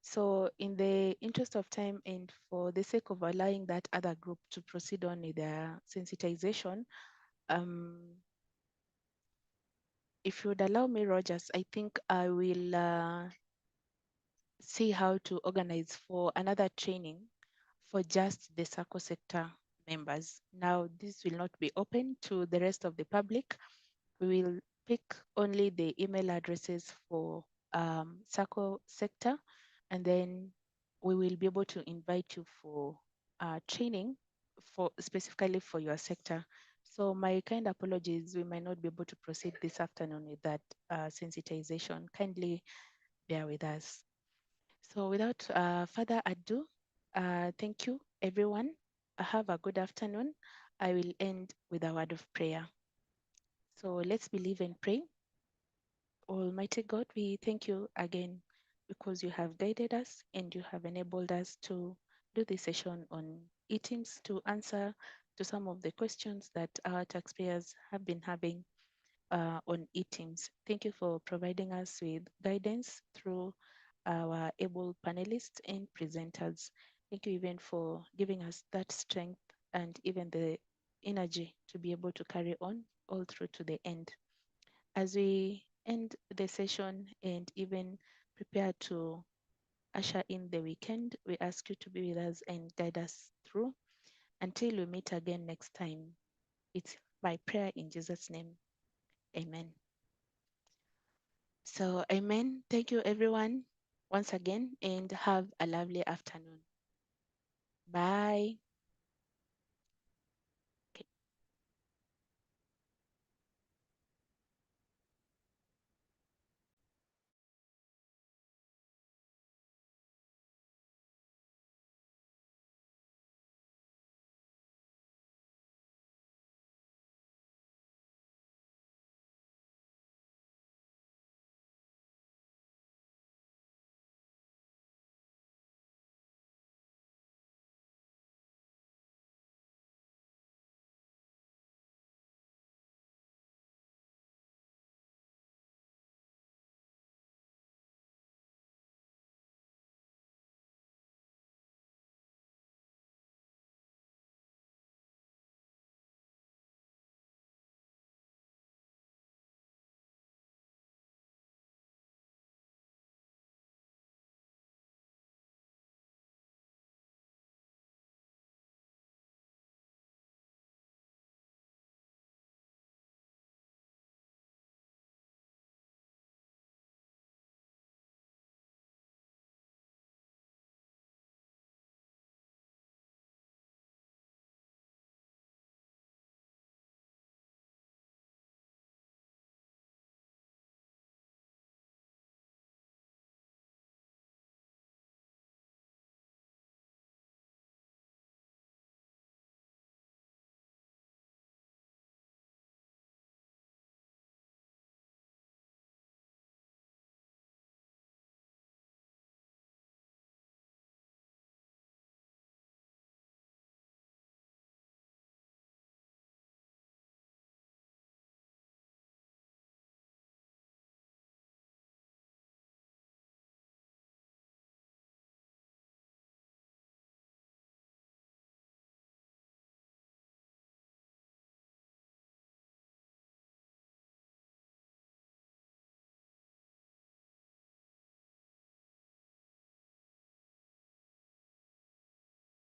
Speaker 1: So in the interest of time and for the sake of allowing that other group to proceed on with their sensitization, if you would allow me, Rogers, I think I will see how to organize for another training for just the SACCO sector members. Now, this will not be open to the rest of the public. We will pick only the email addresses for SACCO sector, and then we will be able to invite you for training for specifically for your sector. So my kind apologies, we might not be able to proceed this afternoon with that sensitization. Kindly bear with us. So without further ado, thank you everyone. Have a good afternoon. I will end with a word of prayer. So let's believe and pray. Almighty God, we thank you again because you have guided us and you have enabled us to do this session on eTIMS to answer to some of the questions that our taxpayers have been having on eTIMS. Thank you for providing us with guidance through our able panelists and presenters. Thank you even for giving us that strength and even the energy to be able to carry on all through to the end. As we end the session and even prepare to usher in the weekend, we ask you to be with us and guide us through until we meet again next time. It's my prayer in Jesus' name. Amen. So, amen. Thank you, everyone, once again, and have a lovely afternoon. Bye.